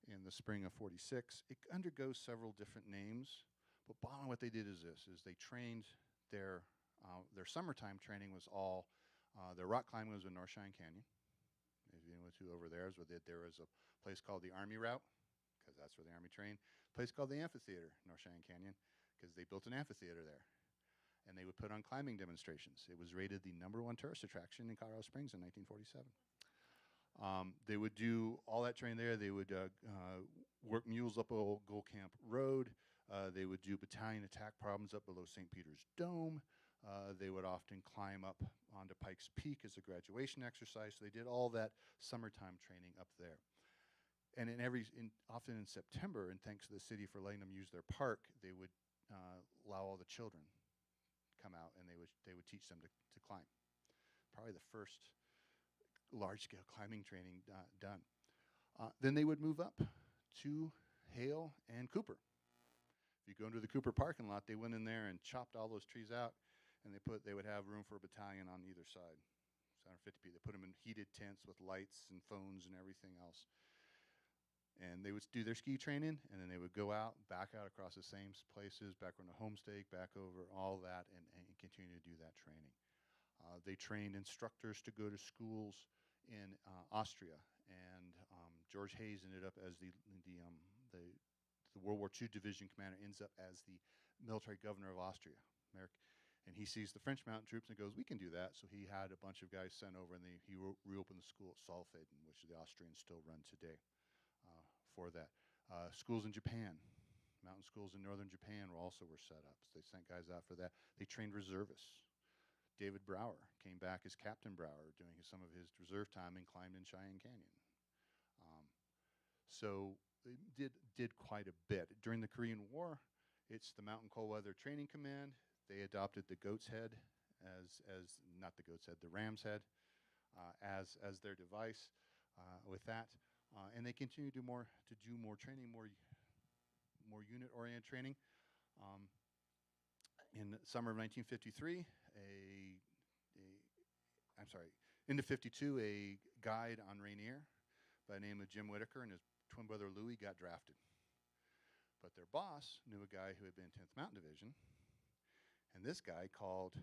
Speaker 2: in the spring of 46. It undergoes several different names, but bottom what they did is this: they trained their summertime training was all their rock climbing was in North Cheyenne Canyon. If you went to over there, there was a place called the Army Route, because that's where the Army trained. A place called the Amphitheater, North Cheyenne Canyon, because they built an amphitheater there. And they would put on climbing demonstrations. It was rated the #1 tourist attraction in Colorado Springs in 1947. They would do all that training there. They would work mules up Old Gold Camp Road. They would do battalion attack problems up below St. Peter's Dome. They would often climb up onto Pikes Peak as a graduation exercise. So they did all that summertime training up there. And often in September, and thanks to the city for letting them use their park, they would allow all the children come out, and they would teach them to climb. Probably the first large-scale climbing training done. Then they would move up to Hale and Cooper. If you go into the Cooper parking lot, they went in there and chopped all those trees out, and they would have room for a battalion on either side. 150 people. They put them in heated tents with lights and phones and everything else. And they would do their ski training, and then they would go out, back out across the same places, back on the homestake, back over, all that, and continue to do that training. They trained instructors to go to schools in Austria, and George Hayes ended up as the World War II division commander, ends up as the military governor of Austria. And he sees the French mountain troops and goes, we can do that. So he had a bunch of guys sent over, and he reopened the school at Salfeden, which the Austrians still run today. For that. Schools in Japan, mountain schools in northern Japan were set up. So they sent guys out for that. They trained reservists. David Brower came back as Captain Brower, doing some of his reserve time, and climbed in Cheyenne Canyon. So they did quite a bit. During the Korean War, it's the Mountain Cold Weather Training Command. They adopted the goat's head as not the goat's head, the ram's head, as their device with that. And they continue to do more training, more unit-oriented training. In the summer of 1953, into 52, a guide on Rainier by the name of Jim Whitaker and his twin brother Louis got drafted. But their boss knew a guy who had been in 10th Mountain Division, and this guy called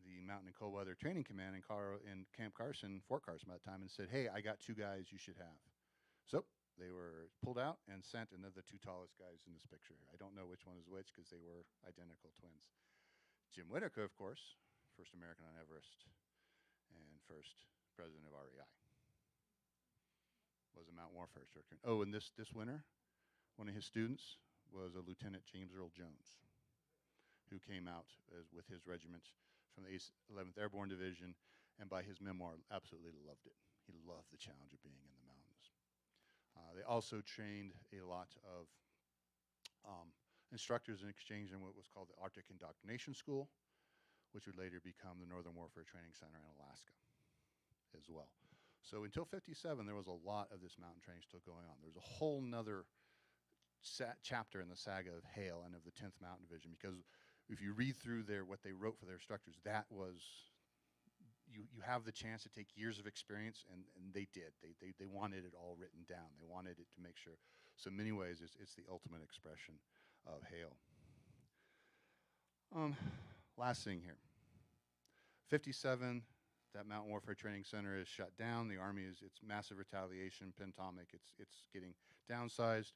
Speaker 2: the Mountain and Cold Weather Training Command in Camp Carson, Fort Carson by the time, and said, hey, I got 2 guys you should have. So they were pulled out and sent, and they're the 2 tallest guys in this picture here. I don't know which one is which because they were identical twins. Jim Whitaker, of course, first American on Everest and first president of REI, was a mountain warfare instructor. Oh, and this winter, one of his students was a Lieutenant James Earl Jones, who came out with his regiment from the 11th Airborne Division, and by his memoir, absolutely loved it. He loved the challenge of being in the mountains. They also trained a lot of instructors in exchange in what was called the Arctic Indoctrination School, which would later become the Northern Warfare Training Center in Alaska as well. So until 57, there was a lot of this mountain training still going on. There's a whole nother chapter in the saga of Hale and of the 10th Mountain Division, because if you read through what they wrote for their instructors, that was, you have the chance to take years of experience, and they did. They wanted it all written down. They wanted it to make sure. So in many ways, it's the ultimate expression of Hale. Last thing here. 57, that Mountain Warfare Training Center is shut down. The Army it's massive retaliation, pentomic. It's getting downsized.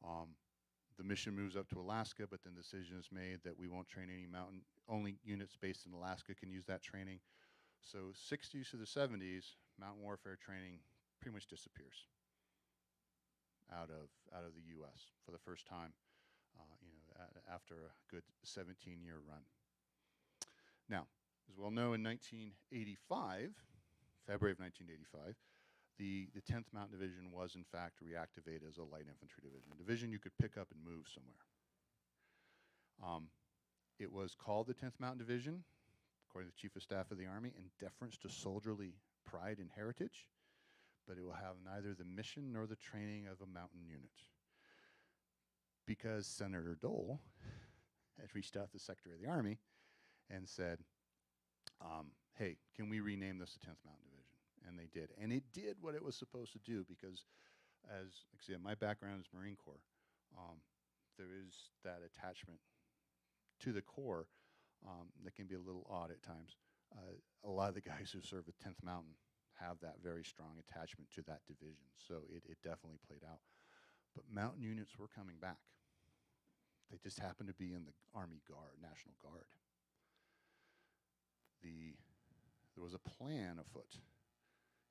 Speaker 2: The mission moves up to Alaska, but then the decision is made that we won't train any mountain. Only units based in Alaska can use that training. So 60s to the 70s, mountain warfare training pretty much disappears out of the U.S. for the first time, after a good 17-year run. Now, as well known, in 1985, February of 1985, the 10th Mountain Division was in fact reactivated as a light infantry division, a division you could pick up and move somewhere. It was called the 10th Mountain Division, according to the Chief of Staff of the Army, in deference to soldierly pride and heritage, but it will have neither the mission nor the training of a mountain unit. Because Senator Dole had reached out to the Secretary of the Army and said, hey, can we rename this the 10th Mountain Division? And they did. And it did what it was supposed to do, because, as like I said, my background is Marine Corps. There is that attachment to the Corps that can be a little odd at times. A lot of the guys who serve with 10th Mountain have that very strong attachment to that division, so it definitely played out. But mountain units were coming back. They just happened to be in the Army Guard, National Guard. There was a plan afoot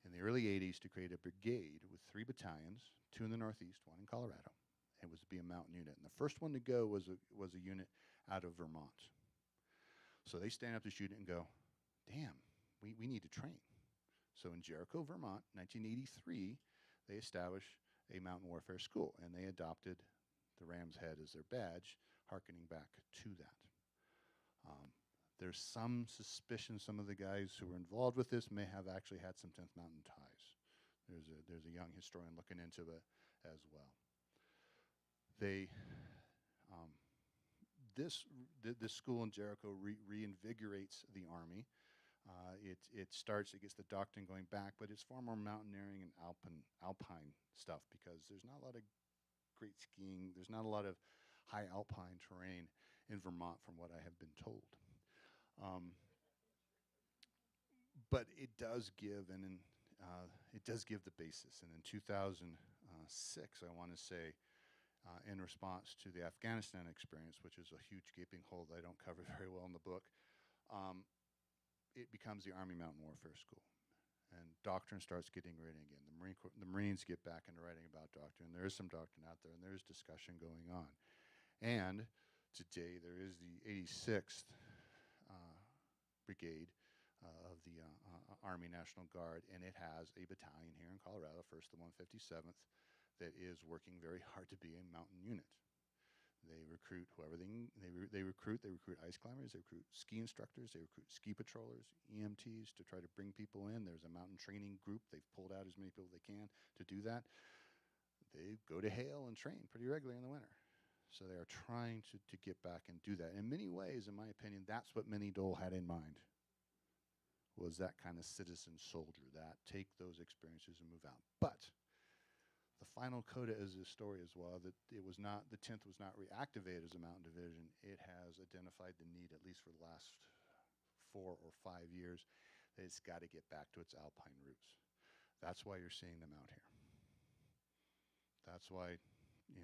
Speaker 2: in the early 80s to create a brigade with 3 battalions, 2 in the Northeast, 1 in Colorado. It was to be a mountain unit. And the first one to go was a unit out of Vermont. So they stand up this unit and go, damn, we need to train. So in Jericho, Vermont, 1983, they established a mountain warfare school, and they adopted the ram's head as their badge, hearkening back to that. There's some suspicion some of the guys who were involved with this may have actually had some 10th Mountain ties. There's a young historian looking into it as well. This school in Jericho reinvigorates the Army. It gets the doctrine going back, but it's far more mountaineering and alpine stuff, because there's not a lot of great skiing. There's not a lot of high alpine terrain in Vermont, from what I have been told. But it does give, it does give the basis. And in 2006, I want to say, in response to the Afghanistan experience, which is a huge gaping hole that I don't cover very well in the book, it becomes the Army Mountain Warfare School. And doctrine starts getting written again. The Marines get back into writing about doctrine. There is some doctrine out there, and there is discussion going on. And today there is the 86th Brigade of the Army National Guard, and it has a battalion here in Colorado, 1st the 157th, that is working very hard to be a mountain unit. They recruit whoever they recruit. They recruit ice climbers. They recruit ski instructors. They recruit ski patrollers, EMTs, to try to bring people in. There's a mountain training group. They've pulled out as many people as they can to do that. They go to Hale and train pretty regularly in the winter. So they are trying to get back and do that. In many ways, in my opinion, that's what Minnie Dole had in mind, was that kind of citizen soldier, that take those experiences and move out. But the final coda is this story as well, that the 10th was not reactivated as a mountain division. It has identified the need, at least for the last 4 or 5 years, that it's got to get back to its alpine roots. That's why you're seeing them out here. That's why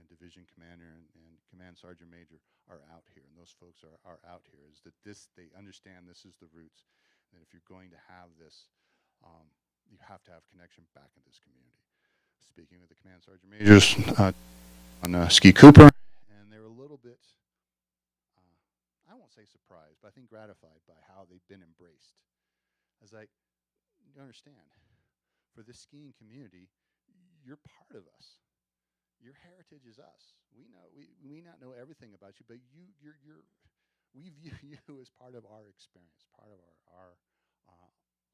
Speaker 2: division commander and command sergeant major are out here, and those folks are out here, is that they understand this is the roots, and that if you're going to have this, you have to have connection back in this community. Speaking with the command sergeant majors on Ski Cooper, and they're a little bit, I won't say surprised, but I think gratified by how they've been embraced. I was like, you understand, for this skiing community, you're part of us. Your heritage is us. We know we may not know everything about you, but we view you as part of our experience, part of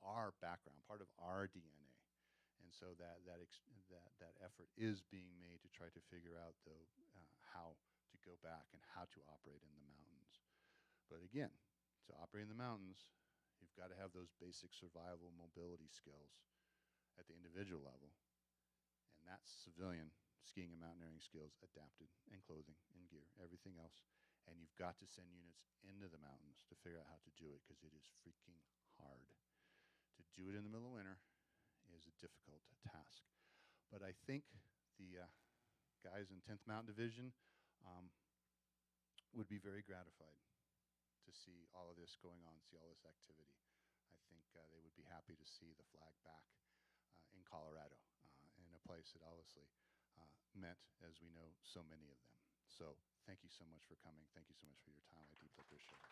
Speaker 2: our background, part of our DNA. And so that effort is being made to try to figure out, though, how to go back and how to operate in the mountains. But again, to operate in the mountains, you've got to have those basic survival mobility skills at the individual level, and that's civilian skiing and mountaineering skills adapted in clothing, in gear, everything else. And you've got to send units into the mountains to figure out how to do it, because it is freaking hard. To do it in the middle of winter is a difficult task. But I think the guys in 10th Mountain Division would be very gratified to see all of this going on, see all this activity. I think they would be happy to see the flag back in Colorado, in a place that obviously meant, as we know, so many of them. So thank you so much for coming. Thank you so much for your time. I deeply appreciate it.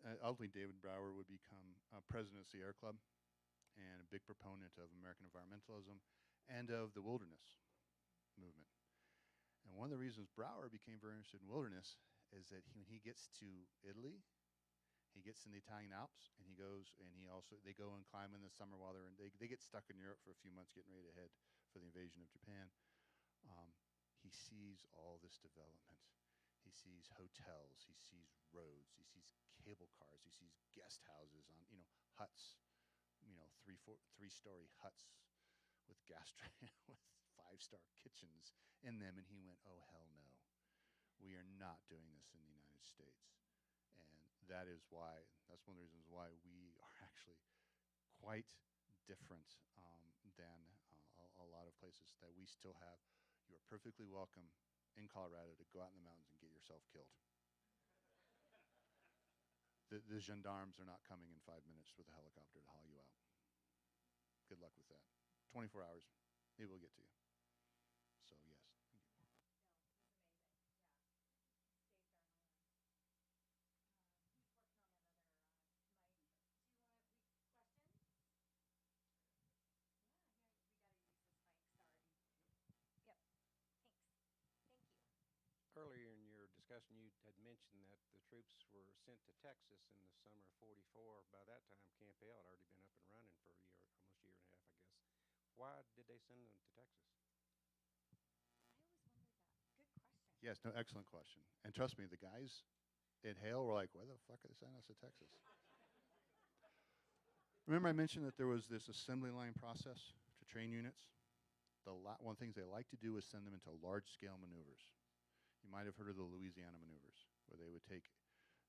Speaker 2: Right. Right. Ultimately, David Brower would become president of Sierra Club and a big proponent of American environmentalism and of the wilderness movement. And one of the reasons Brower became very interested in wilderness is that when he gets to Italy, he gets in the Italian Alps, and he goes, and they go and climb in the summer while they get stuck in Europe for a few months getting ready to head for the invasion of Japan. He sees all this development. He sees hotels, he sees roads, he sees cable cars, he sees guest houses on, huts, 3-story huts with with 5-star kitchens in them. And he went, oh, hell no. We are not doing this in the United States. And that's one of the reasons why we are actually quite different than a lot of places, that we still have, you are perfectly welcome in Colorado to go out in the mountains and get yourself killed. The gendarmes are not coming in 5 minutes with a helicopter to haul you out. Good luck with that. 24 hours, it will get to you. So yes, thank you.
Speaker 3: Earlier in your discussion, you had mentioned that the troops were sent to Texas in the summer of '44. By that time, Camp Hale had already been up and running for a year, almost a year and a half, I guess. Why did they send them to Texas?
Speaker 2: Yes, no, excellent question. And trust me, the guys at Hale were like, why the fuck are they sending us to Texas? Remember I mentioned that there was this assembly line process to train units? One of the things they like to do is send them into large-scale maneuvers. You might have heard of the Louisiana maneuvers, where they would take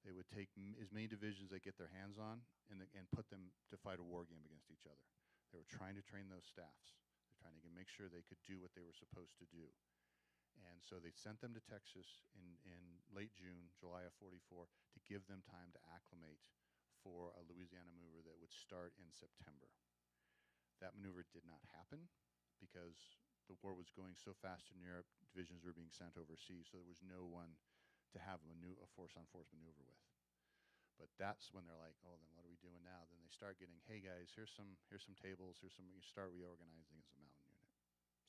Speaker 2: as many divisions they get their hands on and put them to fight a war game against each other. They were trying to train those staffs. They're trying to make sure they could do what they were supposed to do. And so they sent them to Texas in late June, July of '44, to give them time to acclimate for a Louisiana maneuver that would start in September. That maneuver did not happen because the war was going so fast in Europe, divisions were being sent overseas, so there was no one to have a force-on-force maneuver with. But that's when they're like, oh, then what are we doing now? Then they start getting, hey guys, here's some tables, you start reorganizing as a mountain unit.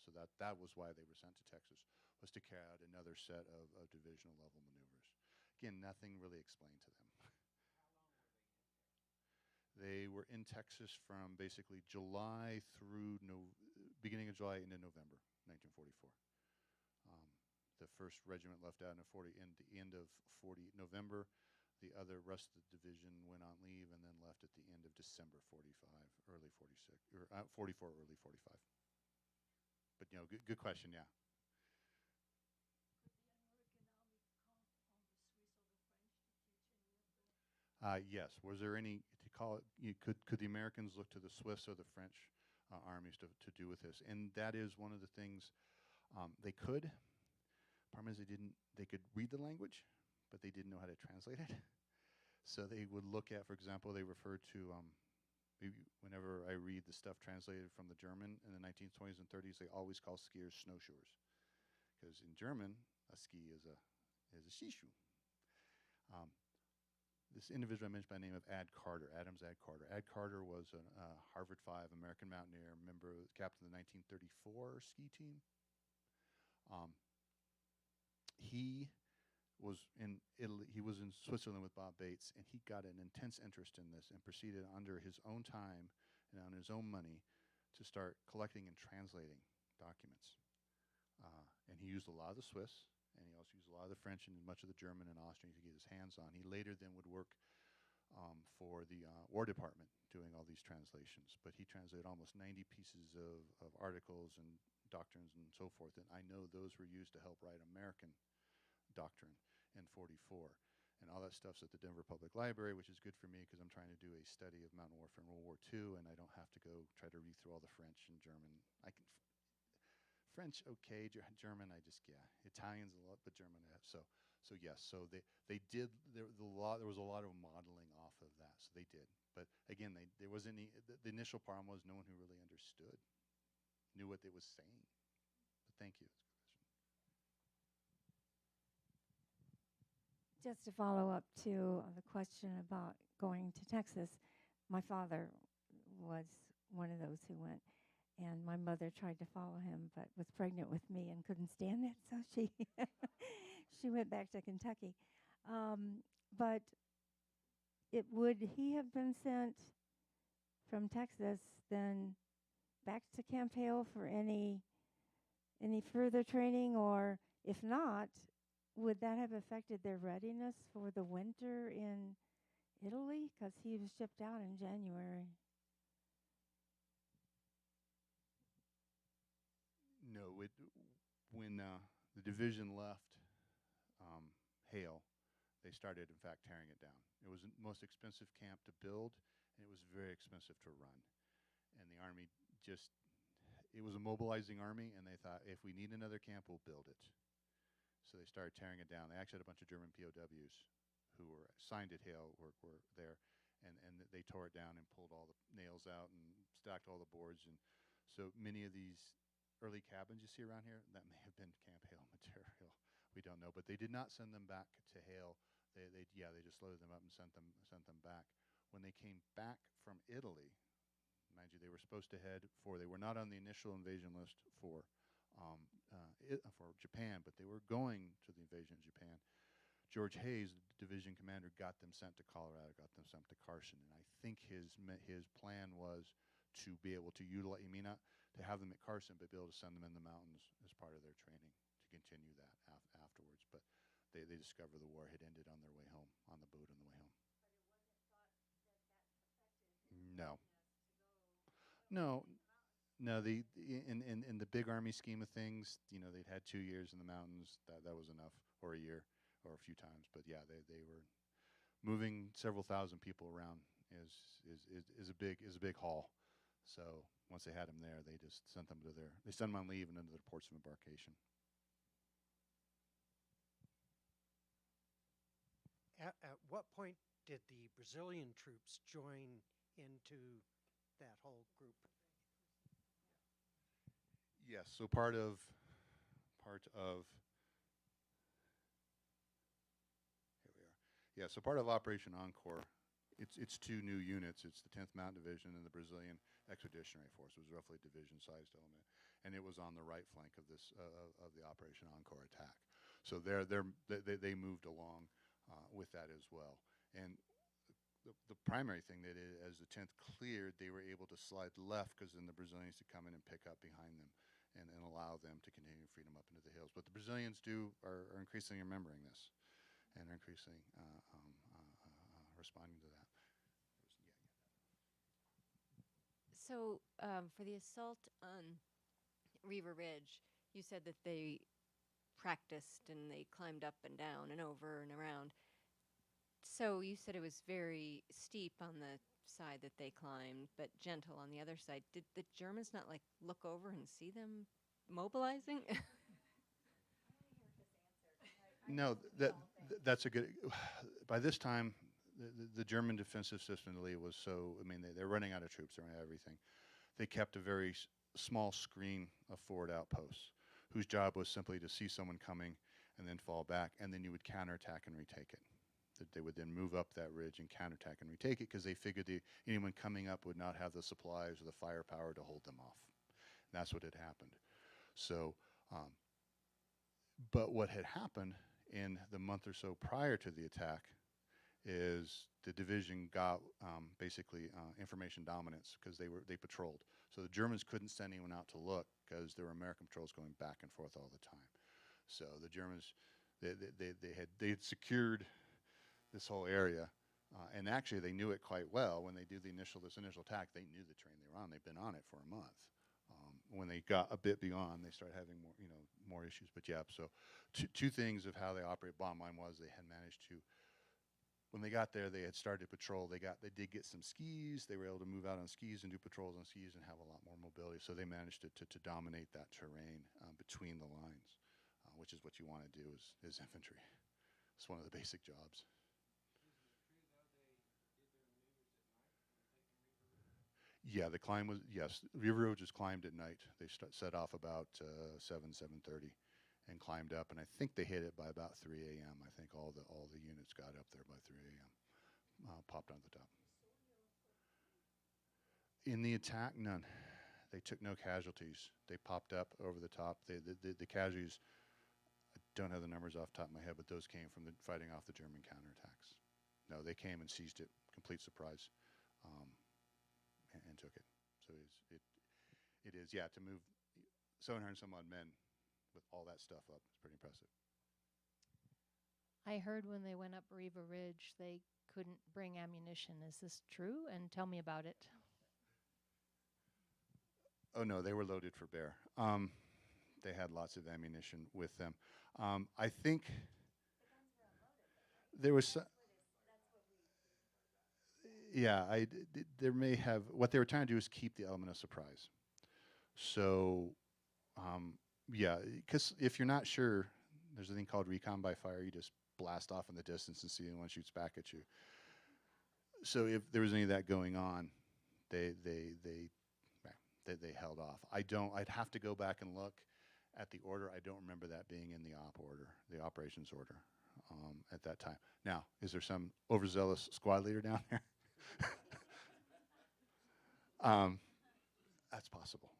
Speaker 2: So that was why they were sent to Texas, was to carry out another set of divisional level maneuvers. Again, nothing really explained to them. They were in Texas from basically July through beginning of July into November 1944. The first regiment left out in the end of November. The rest of the division went on leave and then left at the end of December 45, early 46, or 44, early 45. But good question, yeah. Yes. Was there any to call it? Could the Americans look to the Swiss or the French armies to do with this? And that is one of the things they could. Problem is, they didn't. They could read the language, but they didn't know how to translate it. So they would look at, for example, they referred to. Whenever I read the stuff translated from the German in the 1920s and 30s, they always call skiers snowshoers, because in German, a ski is a skischuh. Um, this individual I mentioned by the name of Adams Ad Carter. Ad Carter was a Harvard 5 American mountaineer, member, captain of the 1934 ski team. He was in Italy. He was in Switzerland with Bob Bates, and he got an intense interest in this and proceeded under his own time and on his own money to start collecting and translating documents. And he used a lot of the Swiss, and he also used a lot of the French and much of the German and Austrian to get his hands on. He later then would work for the War Department doing all these translations. But he translated almost 90 pieces of articles and doctrines and so forth. And I know those were used to help write American doctrine in 44. And all that stuff's at the Denver Public Library, which is good for me because I'm trying to do a study of mountain warfare in World War II, and I don't have to go try to read through all the French and German. I can French, okay. German, I just, yeah. Italian's a lot, but German, so yes. So they did. There was a lot of modeling off of that. So they did. But again, there was any. The initial problem was no one who really understood, knew what they was saying. But thank you.
Speaker 4: Just to follow up to the question about going to Texas, my father was one of those who went, and my mother tried to follow him, but was pregnant with me and couldn't stand it, so she she went back to Kentucky. But would he have been sent from Texas then back to Camp Hale for any further training, or if not, would that have affected their readiness for the winter in Italy? Because he was shipped out in January.
Speaker 2: No, when the division left Hale, they started, in fact, tearing it down. It was the most expensive camp to build, and it was very expensive to run. And the Army it was a mobilizing Army, and they thought, if we need another camp, we'll build it. So they started tearing it down. They actually had a bunch of German POWs who were signed at Hale were there, and they tore it down and pulled all the nails out and stacked all the boards. And so many of these early cabins you see around here, that may have been Camp Hale material. We don't know, but they did not send them back to Hale. They just loaded them up and sent them back. When they came back from Italy, mind you, they were supposed to head for. They were not on the initial invasion list for Japan, but they were going to the invasion of Japan. George Hayes, the division commander, got them sent to Colorado, got them sent to Carson, and I think his plan was to be able to utilize, to have them at Carson, but be able to send them in the mountains as part of their training to continue that afterwards. But they discovered the war had ended on their way home, on the boat on the way home. No. No. No, in the big Army scheme of things, they'd had 2 years in the mountains. That was enough, or a year, or a few times. But yeah, they were moving several thousand people around is a big haul. So once they had them there, they just sent them on leave and into their ports of embarkation.
Speaker 5: At what point did the Brazilian troops join into that whole group?
Speaker 2: Yes, so part of here we are. Yeah, so part of Operation Encore, it's two new units. It's the 10th Mountain Division and the Brazilian Expeditionary Force. It was roughly a division-sized element, and it was on the right flank of this of the Operation Encore attack. So they moved along with that as well. And the primary thing they did, as the 10th cleared, they were able to slide left because then the Brazilians could come in and pick up behind them and allow them to continue freedom up into the hills. But the Brazilians are increasingly remembering this and are increasingly responding to that.
Speaker 6: So for the assault on Riva Ridge, you said that they practiced and they climbed up and down and over and around. So you said it was very steep on the side that they climbed, but gentle on the other side. Did the Germans not like look over and see them mobilizing?
Speaker 2: No, that's a good. By this time, the German defensive system in Italy was so. I mean, they're running out of troops. They're running out of everything. They kept a very small screen of forward outposts, whose job was simply to see someone coming and then fall back, and then you would counterattack and retake it. That they would then move up that ridge and counterattack and retake it because they figured anyone coming up would not have the supplies or the firepower to hold them off. And that's what had happened. So, but what had happened in the month or so prior to the attack is the division got basically information dominance because they patrolled. So the Germans couldn't send anyone out to look because there were American patrols going back and forth all the time. So the Germans, they had secured this whole area, and actually they knew it quite well when they do this initial attack. They knew the terrain they were on. They've been on it for a month. When they got a bit beyond, they started having more issues. But yeah, so two things of how they operate. Bottom line was they had managed to. When they got there, they had started to patrol. They did get some skis. They were able to move out on skis and do patrols on skis and have a lot more mobility. So they managed to dominate that terrain between the lines, which is what you want to do as infantry. It's one of the basic jobs. Yeah, the climb was, yes. River Road just climbed at night. They set off about 7:30, and climbed up, and I think they hit it by about 3 a.m. I think all the units got up there by 3 a.m. Popped on the top. In the attack, none. They took no casualties. They popped up over the top. The casualties, I don't have the numbers off the top of my head, but those came from the fighting off the German counterattacks. No, they came and seized it, complete surprise. And took it. So it is, yeah, to move 700 and some odd men with all that stuff up is pretty impressive.
Speaker 7: I heard when they went up Riva Ridge, they couldn't bring ammunition. Is this true? And tell me about it.
Speaker 2: Oh no, they were loaded for bear. They had lots of ammunition with them. I think there was. Yeah, there may have, what they were trying to do is keep the element of surprise. So, yeah, because if you're not sure, there's a thing called recon by fire. You just blast off in the distance and see anyone shoots back at you. So if there was any of that going on, they held off. I'd have to go back and look at the order. I don't remember that being in the the operations order at that time. Now, is there some overzealous squad leader down there? That's possible.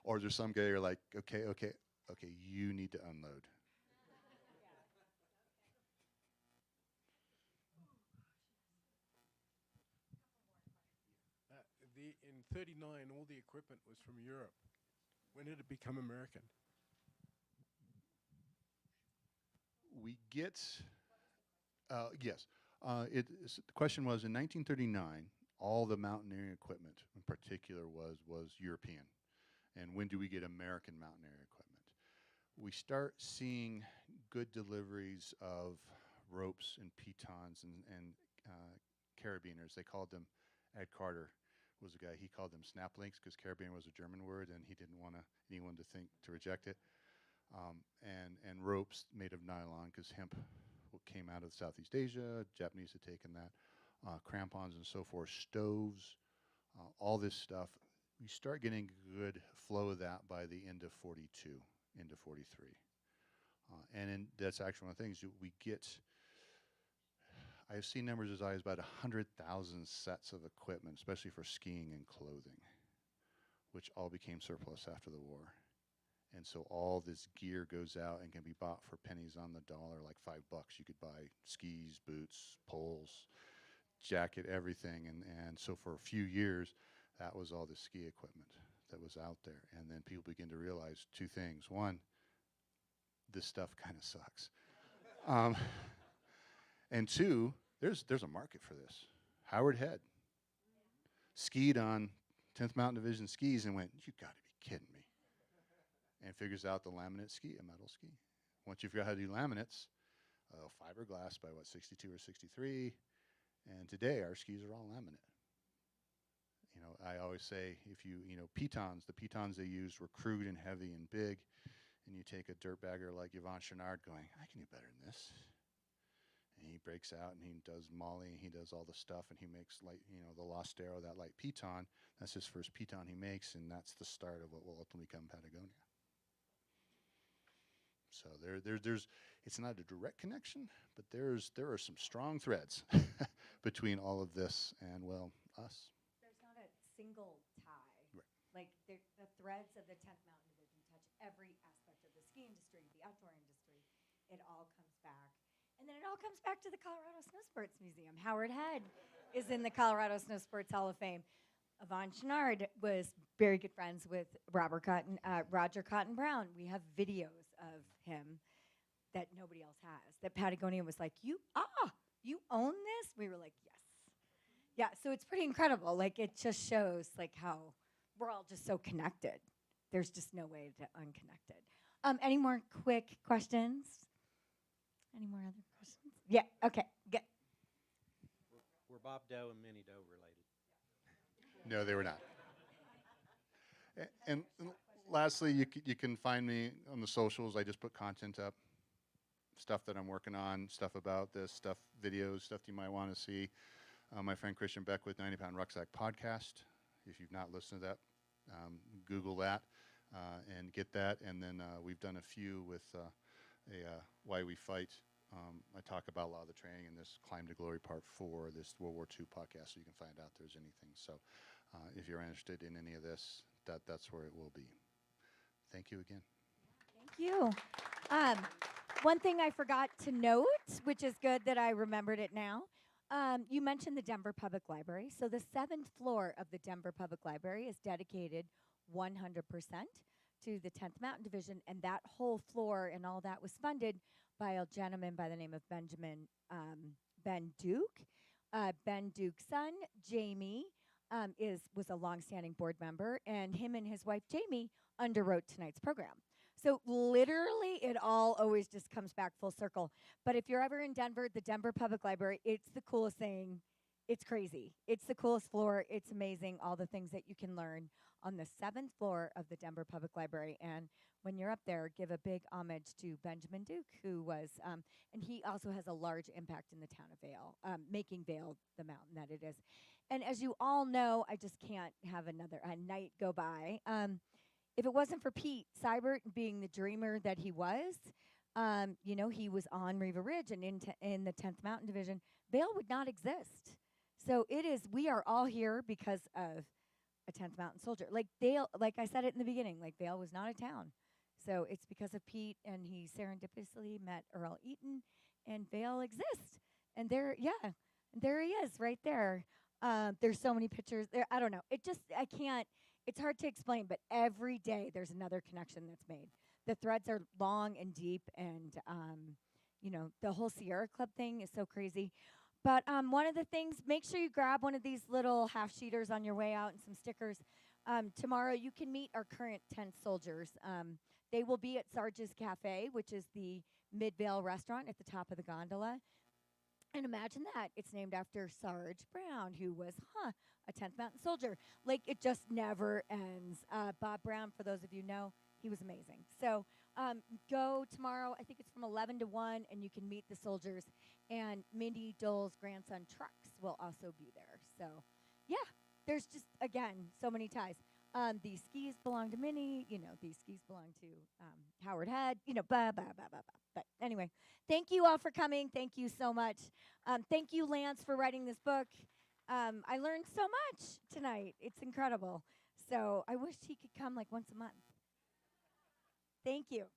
Speaker 2: Or there's some guy you're like, okay, you need to unload.
Speaker 8: In '39, all the equipment was from Europe. When did it become American?
Speaker 2: We get, yes. The question was, in 1939, all the mountaineering equipment in particular was European. And when do we get American mountaineering equipment? We start seeing good deliveries of ropes and pitons and carabiners. They called them, Ed Carter was a guy, he called them snap links because carabiner was a German word and he didn't want anyone to reject it. And ropes made of nylon because hemp came out of Southeast Asia. Japanese had taken that. Crampons and so forth, stoves, all this stuff. We start getting a good flow of that by the end of 42, into 43. That's actually one of the things we get. I've seen numbers as high as about 100,000 sets of equipment, especially for skiing and clothing, which all became surplus after the war. And so all this gear goes out and can be bought for pennies on the dollar, like $5. You could buy skis, boots, poles, jacket, everything. And so for a few years, that was all the ski equipment that was out there. And then people begin to realize two things. One, this stuff kind of sucks. And two, there's a market for this. Howard Head skied on 10th Mountain Division skis and went, you got to be kidding me. And figures out the laminate ski, a metal ski. Once you figure out how to do laminates, fiberglass by 62 or 63. And today our skis are all laminate. I always say if the pitons they used were crude and heavy and big, and you take a dirtbagger like Yvon Chouinard going, I can do better than this. And he breaks out and he does Molly and he does all the stuff and he makes the Lost Arrow, that light piton. That's his first piton he makes, and that's the start of what will ultimately become Patagonia. So there's it's not a direct connection, but there are some strong threads between all of this and us.
Speaker 1: There's not a single tie.
Speaker 2: Right.
Speaker 1: Like the threads of the 10th Mountain Division touch every aspect of the ski industry, the outdoor industry. It all comes back. And then it all comes back to the Colorado Snow Sports Museum. Howard Head is in the Colorado Snow Sports Hall of Fame. Yvon Chouinard was very good friends with Roger Cotton Brown. We have videos of him that nobody else has. That Patagonia was like, you own this? We were like, yes. Yeah, so it's pretty incredible. Like, it just shows like how we're all just so connected. There's just no way to unconnect it. Any more quick questions? Any more other questions? Yeah, okay, good.
Speaker 3: Were Bob Doe and Minnie Doe related?
Speaker 2: No, they were not. And lastly, you can find me on the socials. I just put content up, stuff that I'm working on, stuff about this, videos, stuff you might want to see. My friend Christian Beckwith, 90 Pound Rucksack Podcast. If you've not listened to that, Google that and get that. And then we've done a few with Why We Fight. I talk about a lot of the training in this Climb to Glory Part 4, this World War II podcast, so you can find out if there's anything. So if you're interested in any of this, that's where it will be. Thank you again.
Speaker 1: Thank you. One thing I forgot to note, which is good that I remembered it now, you mentioned the Denver Public Library. So the 7th floor of the Denver Public Library is dedicated 100% to the 10th Mountain Division, and that whole floor and all that was funded by a gentleman by the name of Ben Duke. Ben Duke's son, Jamie, was a longstanding board member, and him and his wife, Jamie, underwrote tonight's program. So literally, it all always just comes back full circle. But if you're ever in Denver, the Denver Public Library, it's the coolest thing. It's crazy. It's the coolest floor. It's amazing, all the things that you can learn on the 7th floor of the Denver Public Library. And when you're up there, give a big homage to Benjamin Duke, who was, and he also has a large impact in the town of Vail, making Vail the mountain that it is. And as you all know, I just can't have a night go by. If it wasn't for Pete Seibert being the dreamer that he was, he was on Riva Ridge and in the 10th Mountain Division, Vail would not exist. So we are all here because of a 10th Mountain Soldier. Like I said it in the beginning, like Vail was not a town. So it's because of Pete, and he serendipitously met Earl Eaton, and Vail exists. And there he is right there. There's so many pictures there. I don't know. It's hard to explain, but every day there's another connection that's made. The threads are long and deep, and the whole Sierra Club thing is so crazy. But one of the things, make sure you grab one of these little half-sheeters on your way out and some stickers. Tomorrow you can meet our current 10th soldiers. They will be at Sarge's Cafe, which is the Mid-Vail restaurant at the top of the gondola. And imagine that. It's named after Sarge Brown, who was, a 10th Mountain Soldier. Like, it just never ends. Bob Brown, for those of you know, he was amazing. So go tomorrow. I think it's from 11 to 1, and you can meet the soldiers. And Mindy Dole's grandson, Trux, will also be there. So, yeah, there's just, again, so many ties. These skis belong to Minnie. These skis belong to Howard Head. Blah, blah, blah, blah, blah. But anyway, thank you all for coming. Thank you so much. Thank you, Lance, for writing this book. I learned so much tonight. It's incredible. So I wish he could come like once a month. Thank you.